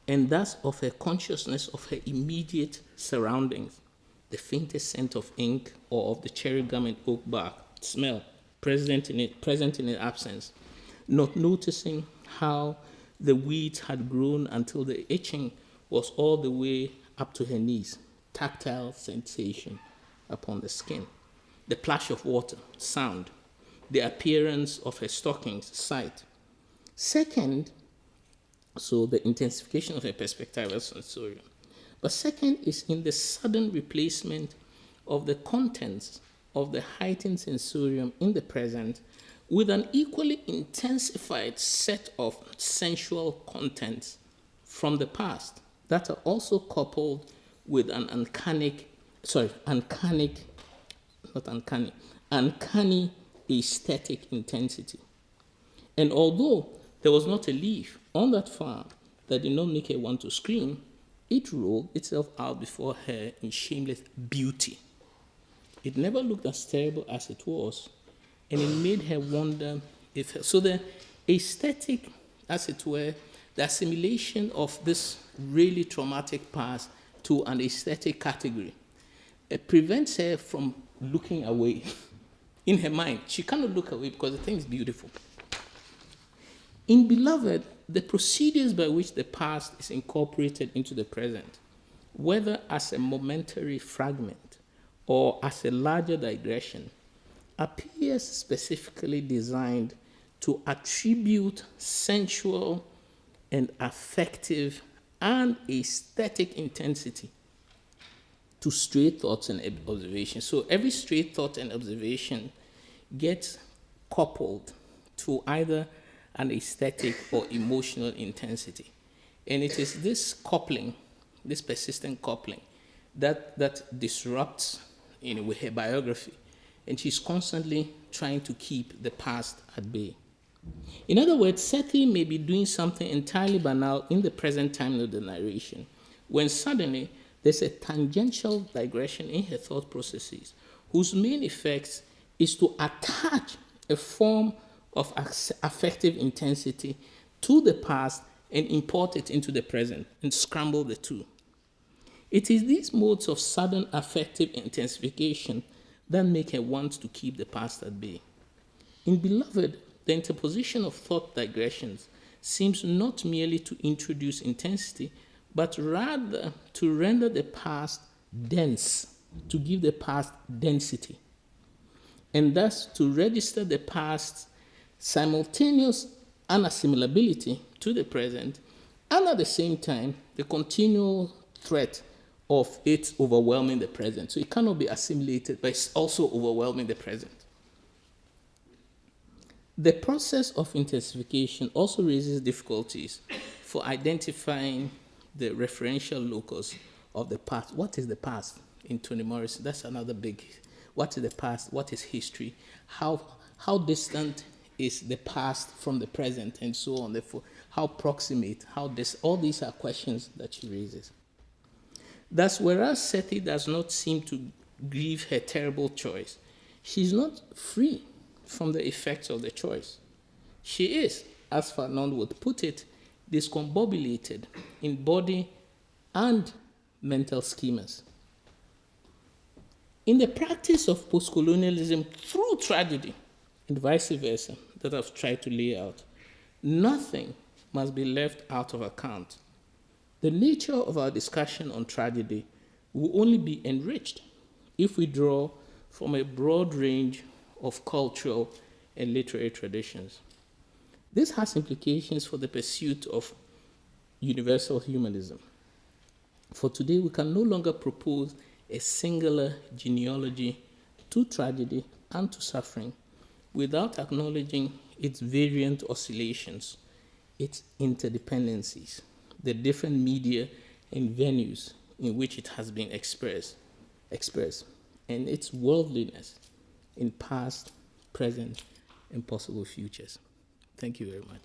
and thus of her consciousness of her immediate surroundings, the faintest scent of ink or of the cherry gum and oak bark smell present in its absence, not noticing how the weeds had grown until the itching was all the way up to her knees, tactile sensation upon the skin, the plash of water, sound, the appearance of her stockings, sight. Second, so the intensification of her perspectival sensorium. But second is in the sudden replacement of the contents of the heightened sensorium in the present with an equally intensified set of sensual contents from the past that are also coupled with an uncanny aesthetic intensity. And although there was not a leaf on that farm that did not make her want to scream, it rolled itself out before her in shameless beauty. It never looked as terrible as it was, and it made her wonder if... So the aesthetic, as it were, the assimilation of this really traumatic past to an aesthetic category, it prevents her from looking away. In her mind, she cannot look away because the thing is beautiful. In Beloved, the procedures by which the past is incorporated into the present, whether as a momentary fragment or as a larger digression, appears specifically designed to attribute sensual and affective and aesthetic intensity to stray thoughts and observations. So every stray thought and observation gets coupled to either an aesthetic or emotional intensity. And it is this coupling, this persistent coupling, that disrupts, with her biography. And she's constantly trying to keep the past at bay. In other words, Sethi may be doing something entirely banal in the present time of the narration, when suddenly there's a tangential digression in her thought processes, whose main effect is to attach a form of affective intensity to the past and import it into the present and scramble the two. It is these modes of sudden affective intensification that make her want to keep the past at bay. In Beloved, the interposition of thought digressions seems not merely to introduce intensity, but rather to render the past dense, to give the past density, and thus to register the past's simultaneous unassimilability to the present, and at the same time, the continual threat of it overwhelming the present. So it cannot be assimilated, but it's also overwhelming the present. The process of intensification also raises difficulties for identifying the referential locus of the past. What is the past in Toni Morrison? That's another big. What is the past? What is history? How distant is the past from the present, and so on? Therefore, how proximate? All these are questions that she raises. Thus, whereas Sethi does not seem to grieve her terrible choice, she's not free from the effects of the choice. She is, as Fanon would put it, discombobulated in body and mental schemas. In the practice of postcolonialism through tragedy, and vice versa, that I've tried to lay out, nothing must be left out of account. The nature of our discussion on tragedy will only be enriched if we draw from a broad range of cultural and literary traditions. This has implications for the pursuit of universal humanism. For today, we can no longer propose a singular genealogy to tragedy and to suffering without acknowledging its variant oscillations, its interdependencies, the different media and venues in which it has been expressed, and its worldliness in past, present, and possible futures. Thank you very much.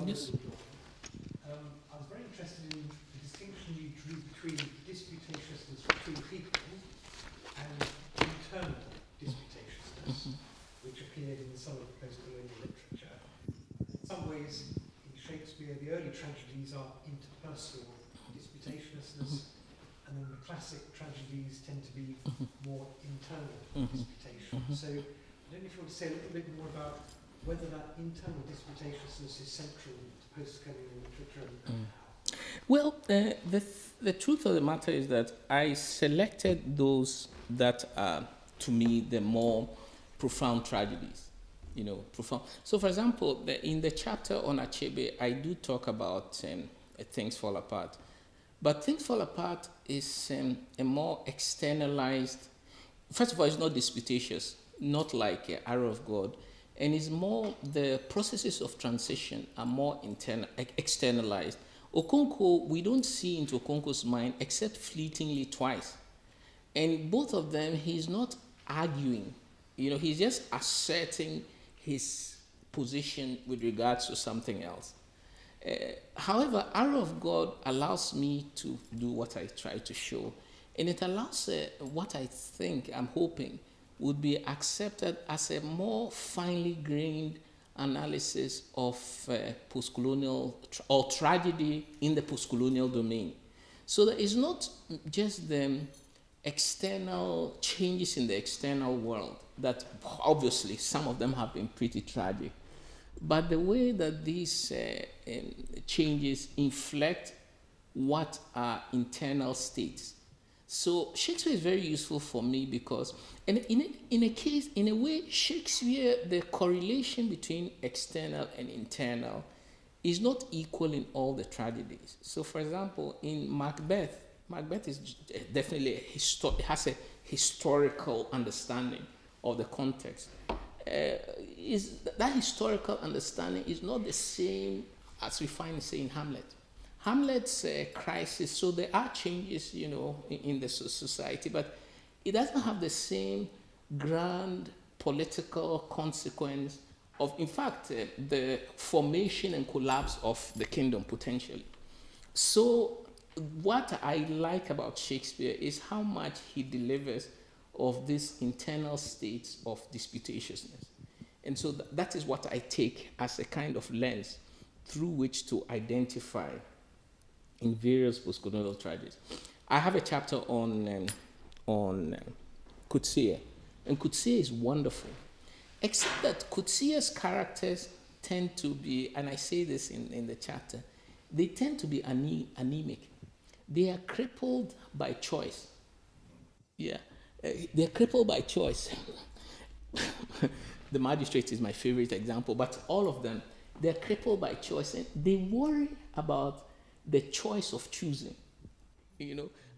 Yes. I was very interested in the distinction you drew between disputatiousness between people and internal disputatiousness, which appeared in some of the postcolonial literature. In some ways, in Shakespeare, the early tragedies are interpersonal disputatiousness, and then the classic tragedies tend to be more internal disputation. So I don't know if you want to say a little bit more about whether that internal disputatiousness is central to postcolonial literature and how. Well, the truth of the matter is that I selected those that are, to me, the more profound tragedies. Profound. So, for example, in the chapter on Achebe, I do talk about Things Fall Apart. But Things Fall Apart is a more externalized. First of all, it's not disputatious, not like Arrow of God. And it's more, the processes of transition are more externalized. Okonkwo, we don't see into Okonkwo's mind except fleetingly twice. And both of them, he's not arguing. He's just asserting his position with regards to something else. However, Arrow of God allows me to do what I try to show. And it allows what I think, I'm hoping, would be accepted as a more finely grained analysis of postcolonial or tragedy in the postcolonial domain. So that it's not just the external changes in the external world, that obviously some of them have been pretty tragic, but the way that these changes inflect what are internal states. So Shakespeare is very useful for me because, and in a way, Shakespeare, the correlation between external and internal is not equal in all the tragedies. So, for example, in Macbeth is definitely has a historical understanding of the context. That historical understanding is not the same as we find, say, in Hamlet. Hamlet's crisis, so there are changes, in the society, but it doesn't have the same grand political consequence of, in fact, the formation and collapse of the kingdom, potentially. So what I like about Shakespeare is how much he delivers of these internal states of disputatiousness. And so that is what I take as a kind of lens through which to identify in various postcolonial tragedies. I have a chapter on Coetzee, and Coetzee is wonderful, except that Coetzee's characters tend to be, and I say this in the chapter, they tend to be anemic. They are crippled by choice. Yeah, they're crippled by choice. The Magistrate is my favorite example, but all of them, they're crippled by choice, and they worry about the choice of choosing,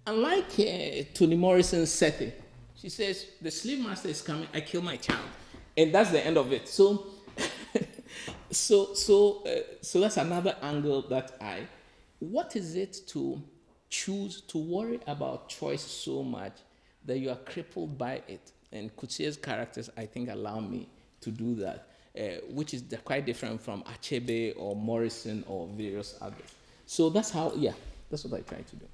Unlike Toni Morrison's Sethi, she says, the slave master is coming, I kill my child. And that's the end of it. So that's another angle that what is it to choose, to worry about choice so much that you are crippled by it? And Coetzee's characters, I think, allow me to do that, which is quite different from Achebe or Morrison or various others. So that's what I try to do.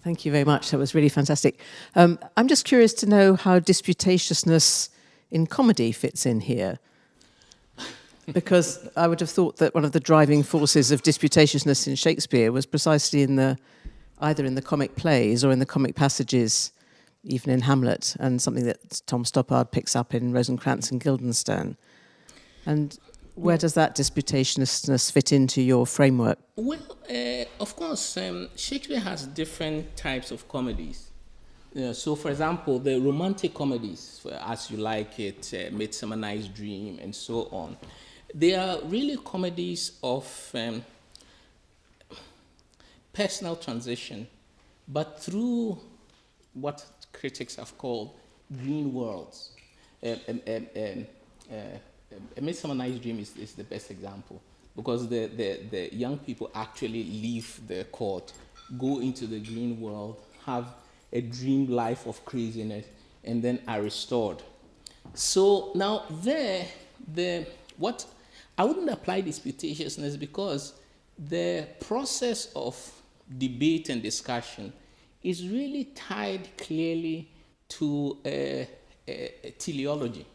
Thank you very much. That was really fantastic. I'm just curious to know how disputatiousness in comedy fits in here. Because I would have thought that one of the driving forces of disputatiousness in Shakespeare was precisely either in the comic plays or in the comic passages, even in Hamlet, and something that Tom Stoppard picks up in Rosencrantz and Guildenstern. And where does that disputatiousness fit into your framework? Well, of course, Shakespeare has different types of comedies. So, for example, the romantic comedies, As You Like It, Midsummer Night's Dream, and so on, they are really comedies of personal transition, but through what critics have called green worlds. A Midsummer Night's Dream is the best example, because the young people actually leave the court, go into the green world, have a dream life of craziness, and then are restored. So now I wouldn't apply disputatiousness, because the process of debate and discussion is really tied clearly to teleology.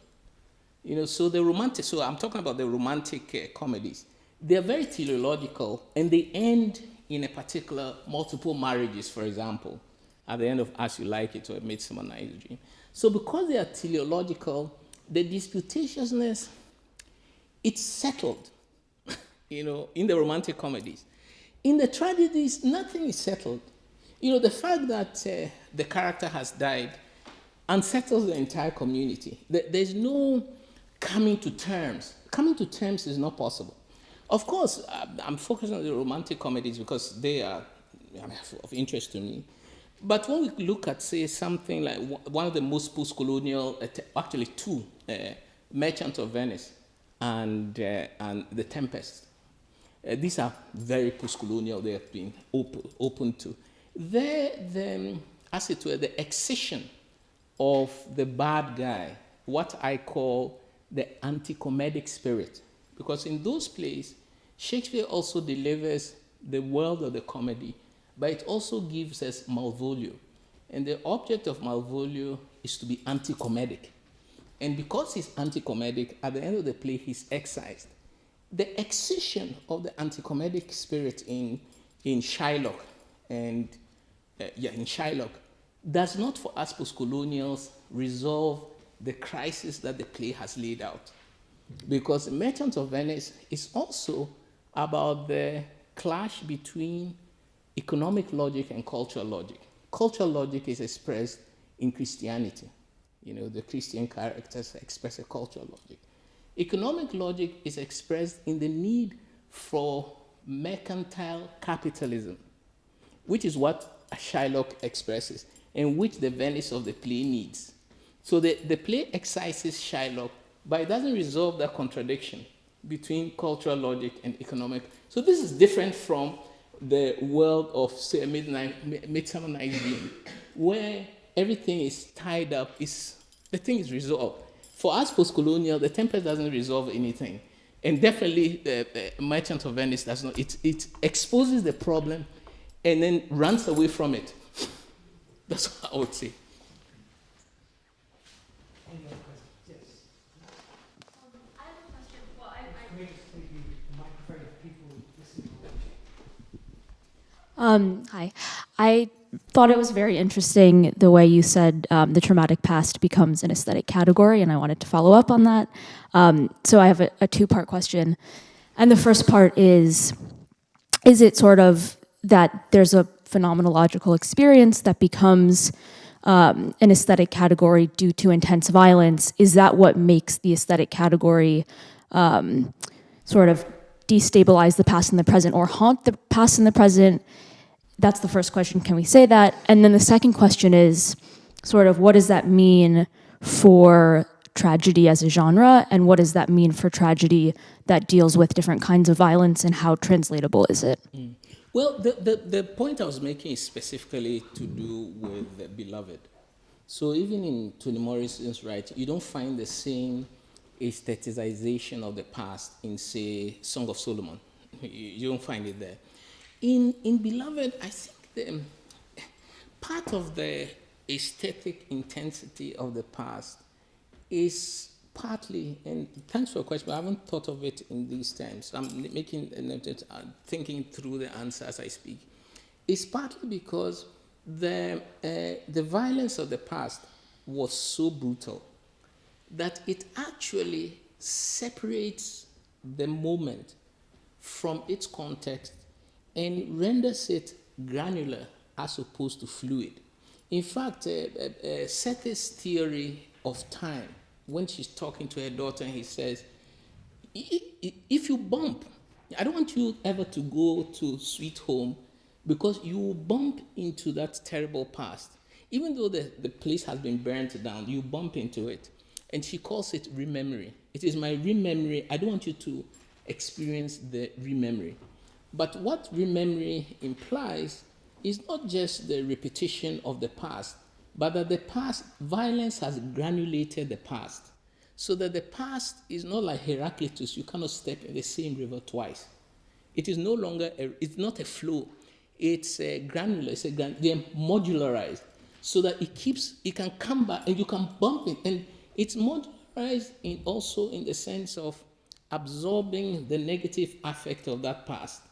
So I'm talking about the romantic comedies. They're very teleological, and they end in a particular multiple marriages, for example, at the end of As You Like It or Midsummer Night's Dream. So because they are teleological, the disputatiousness, it's settled, in the romantic comedies. In the tragedies, nothing is settled. The fact that the character has died unsettles the entire community. There's no coming to terms. Coming to terms is not possible. Of course, I'm focusing on the romantic comedies because they are of interest to me. But when we look at, say, something like one of the most post-colonial, actually two, Merchant of Venice and The Tempest, these are very post-colonial. They have been open to. As it were, the excision of the bad guy, what I call the anti-comedic spirit. Because in those plays, Shakespeare also delivers the world of the comedy but it also gives us Malvolio. And the object of Malvolio is to be anti-comedic. And because he's anti-comedic, at the end of the play, he's excised. The excision of the anti-comedic spirit in Shylock and in Shylock does not, for us postcolonials, resolve the crisis that the play has laid out. Because Merchant of Venice is also about the clash between economic logic and cultural logic. Cultural logic is expressed in Christianity. You know, the Christian characters express a cultural logic. Economic logic is expressed in the need for mercantile capitalism, which is what Shylock expresses, and which the Venice of the play needs. So the play excises Shylock, but it doesn't resolve that contradiction between cultural logic and economic. So this is different from the world of, say, Midsummer Night's Dream, where everything is tied up, the thing is resolved. For us postcolonial, the Tempest doesn't resolve anything. And definitely the Merchant of Venice does not. It exposes the problem and then runs away from it. That's what I would say. Any other questions? Yes. I have a question. Well, Can we just take the microphone if people listening? Hi. I thought it was very interesting the way you said the traumatic past becomes an aesthetic category, and I wanted to follow up on that. So I have a two-part question. And the first part is it sort of that there's a phenomenological experience that becomes an aesthetic category due to intense violence? Is that what makes the aesthetic category sort of destabilize the past and the present, or haunt the past and the present? That's the first question. Can we say that? And then the second question is sort of what does that mean for tragedy as a genre, and what does that mean for tragedy that deals with different kinds of violence, and how translatable is it? Well, the point I was making is specifically to do with the Beloved. So even in Toni Morrison's writing, you don't find the same aestheticization of the past in, say, Song of Solomon. You don't find it there. In Beloved, I think the part of the aesthetic intensity of the past is partly, and thanks for your question, but I haven't thought of it in these terms. I'm thinking through the answer as I speak. It's partly because the violence of the past was so brutal that it actually separates the moment from its context and renders it granular as opposed to fluid. In fact, Sethi's theory of time, when she's talking to her daughter, he says, if you bump, I don't want you ever to go to Sweet Home because you will bump into that terrible past. Even though the place has been burnt down, you bump into it. And she calls it rememory. It is my rememory. I don't want you to experience the rememory. But what rememory implies is not just the repetition of the past, but that the past, violence has granulated the past. So that the past is not like Heraclitus, you cannot step in the same river twice. It is no longer, it's not a flow. It's a granular, they're modularized. So that it can come back and you can bump it. And it's modularized also in the sense of absorbing the negative affect of that past.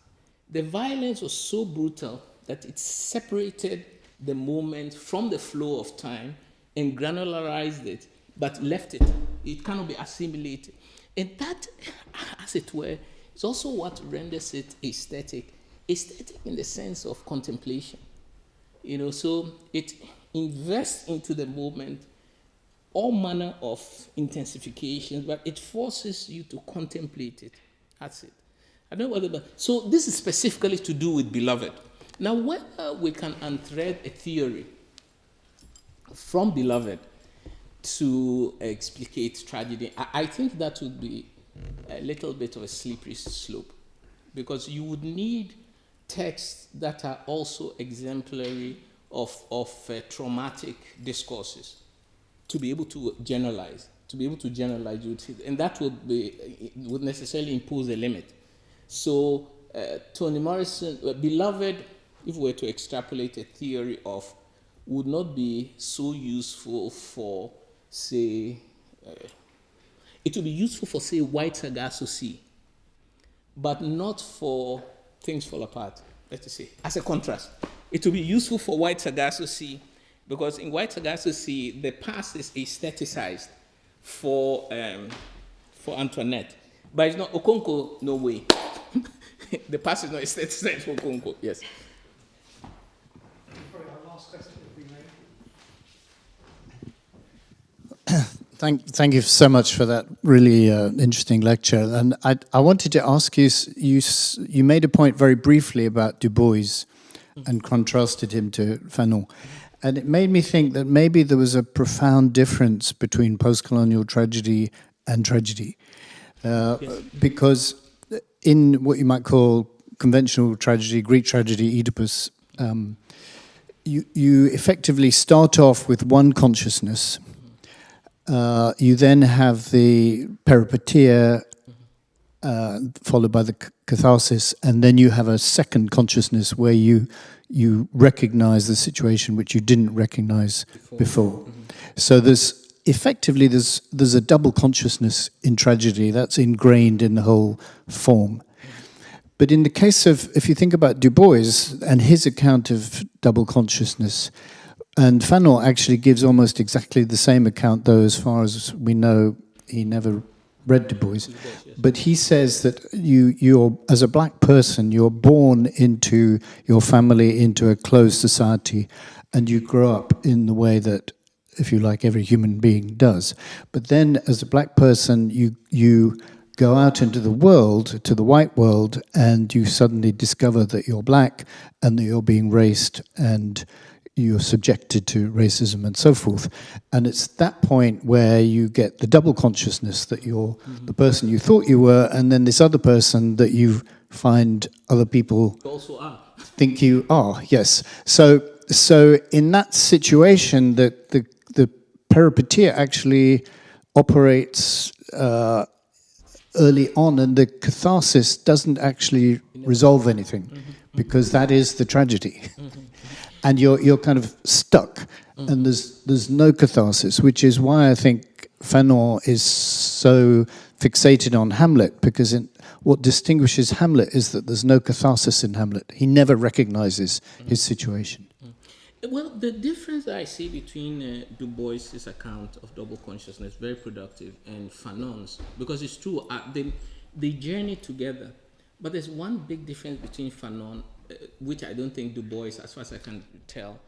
The violence was so brutal that it separated the moment from the flow of time and granularized it, but left it. It cannot be assimilated. And that, as it were, is also what renders it aesthetic. Aesthetic in the sense of contemplation. So it invests into the moment all manner of intensifications, but it forces you to contemplate it. That's it. I don't know whether, so this is specifically to do with Beloved. Now, whether we can unthread a theory from Beloved to explicate tragedy, I think that would be a little bit of a slippery slope, because you would need texts that are also exemplary of traumatic discourses to be able to generalize. And that would necessarily impose a limit. So Toni Morrison, Beloved if we were to extrapolate a theory of, would not be so useful for, say, it would be useful for, say, white Sargasso Sea, but not for things fall apart, let's say, as a contrast. It would be useful for white Sargasso Sea, because in white Sargasso Sea, the past is aestheticized for Antoinette. But it's not Okonkwo, no way. The past is not aestheticized for Okonkwo, yes. Probably our last question would be Thank you so much for that really interesting lecture. And I wanted to ask you, you made a point very briefly about Du Bois and contrasted him to Fanon. And it made me think that maybe there was a profound difference between postcolonial tragedy and tragedy. Because in what you might call conventional tragedy, Greek tragedy, Oedipus, you effectively start off with one consciousness. You then have the peripeteia, followed by the catharsis, and then you have a second consciousness where you recognize the situation which you didn't recognize before. So there's a double consciousness in tragedy that's ingrained in the whole form. But in the case of, if you think about Du Bois and his account of double consciousness, and Fanon actually gives almost exactly the same account, though as far as we know, he never read Du Bois. But he says that you're, as a black person, you're born into your family, into a closed society, and you grow up in the way that, if you like, every human being does. But then, as a black person, you go out into the world, to the white world, and you suddenly discover that you're black and that you're being raced and you're subjected to racism and so forth. And it's that point where you get the double consciousness that you're the person you thought you were, and then this other person that you find other people Also are. think you are, yes. So in that situation, the peripeteia actually operates early on, and the catharsis doesn't actually resolve anything, because that is the tragedy. And you're kind of stuck, and there's no catharsis, which is why I think Fanon is so fixated on Hamlet, because what distinguishes Hamlet is that there's no catharsis in Hamlet. He never recognizes his situation. Well, the difference that I see between Du Bois's account of double consciousness, very productive, and Fanon's, because it's true, they journey together. But there's one big difference between Fanon, which I don't think Du Bois, as far as I can tell,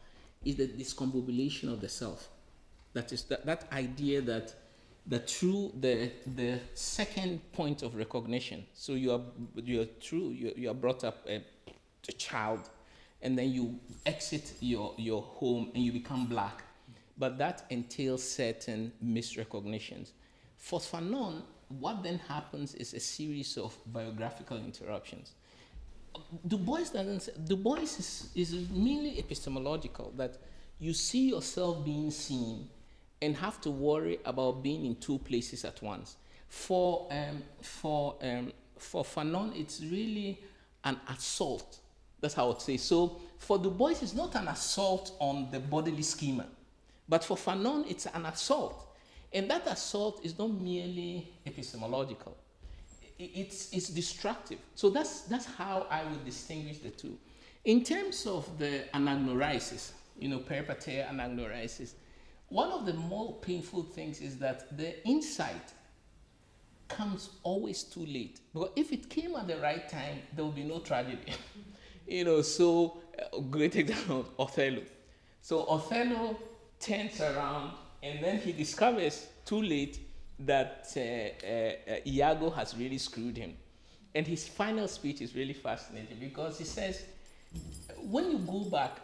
is the discombobulation of the self. That is that idea that through the second point of recognition, so you are brought up a child, and then you exit your home and you become black. But that entails certain misrecognitions. For Fanon, what then happens is a series of biographical interruptions. Du Bois is mainly epistemological, that you see yourself being seen and have to worry about being in two places at once. For Fanon, it's really an assault. That's how I would say. So for Du Bois, it's not an assault on the bodily schema, but for Fanon, it's an assault. And that assault is not merely epistemological. It's destructive. So that's how I would distinguish the two. In terms of the anagnorisis, peripeteia anagnorisis, one of the more painful things is that the insight comes always too late. Because if it came at the right time, there would be no tragedy. So great example, Othello. So Othello turns around, and then he discovers too late that Iago has really screwed him. And his final speech is really fascinating, because he says, when you go back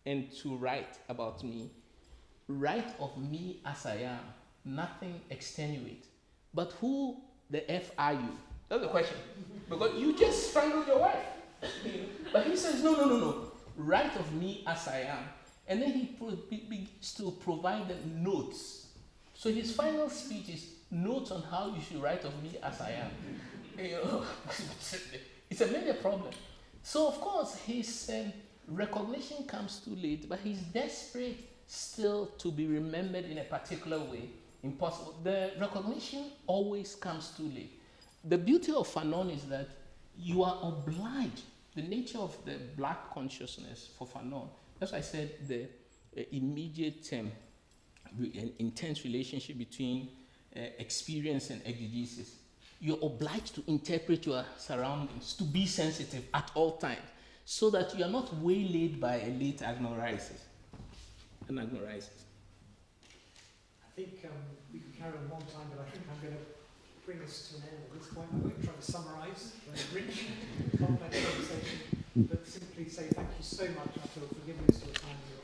and to write about me, write of me as I am, nothing extenuate. But who the F are you? That's the question. Because you just strangled your wife. But he says, no. Write of me as I am. And then he begins to provide them notes. So his final speech is notes on how you should write of me as I am. It's a major problem. So, of course, his recognition comes too late, but he's desperate still to be remembered in a particular way. Impossible. The recognition always comes too late. The beauty of Fanon is that you are obliged, the nature of the black consciousness for Fanon, that's why I said the immediate an intense relationship between experience and exegesis. You're obliged to interpret your surroundings, to be sensitive at all times, so that you are not waylaid by a late agnorizes. I think we could carry on one time, but I think I'm going to bring us to an end at this point. I'm going to try to summarise a very rich, complex conversation, but simply say thank you so much, Arthur, for giving us your time and your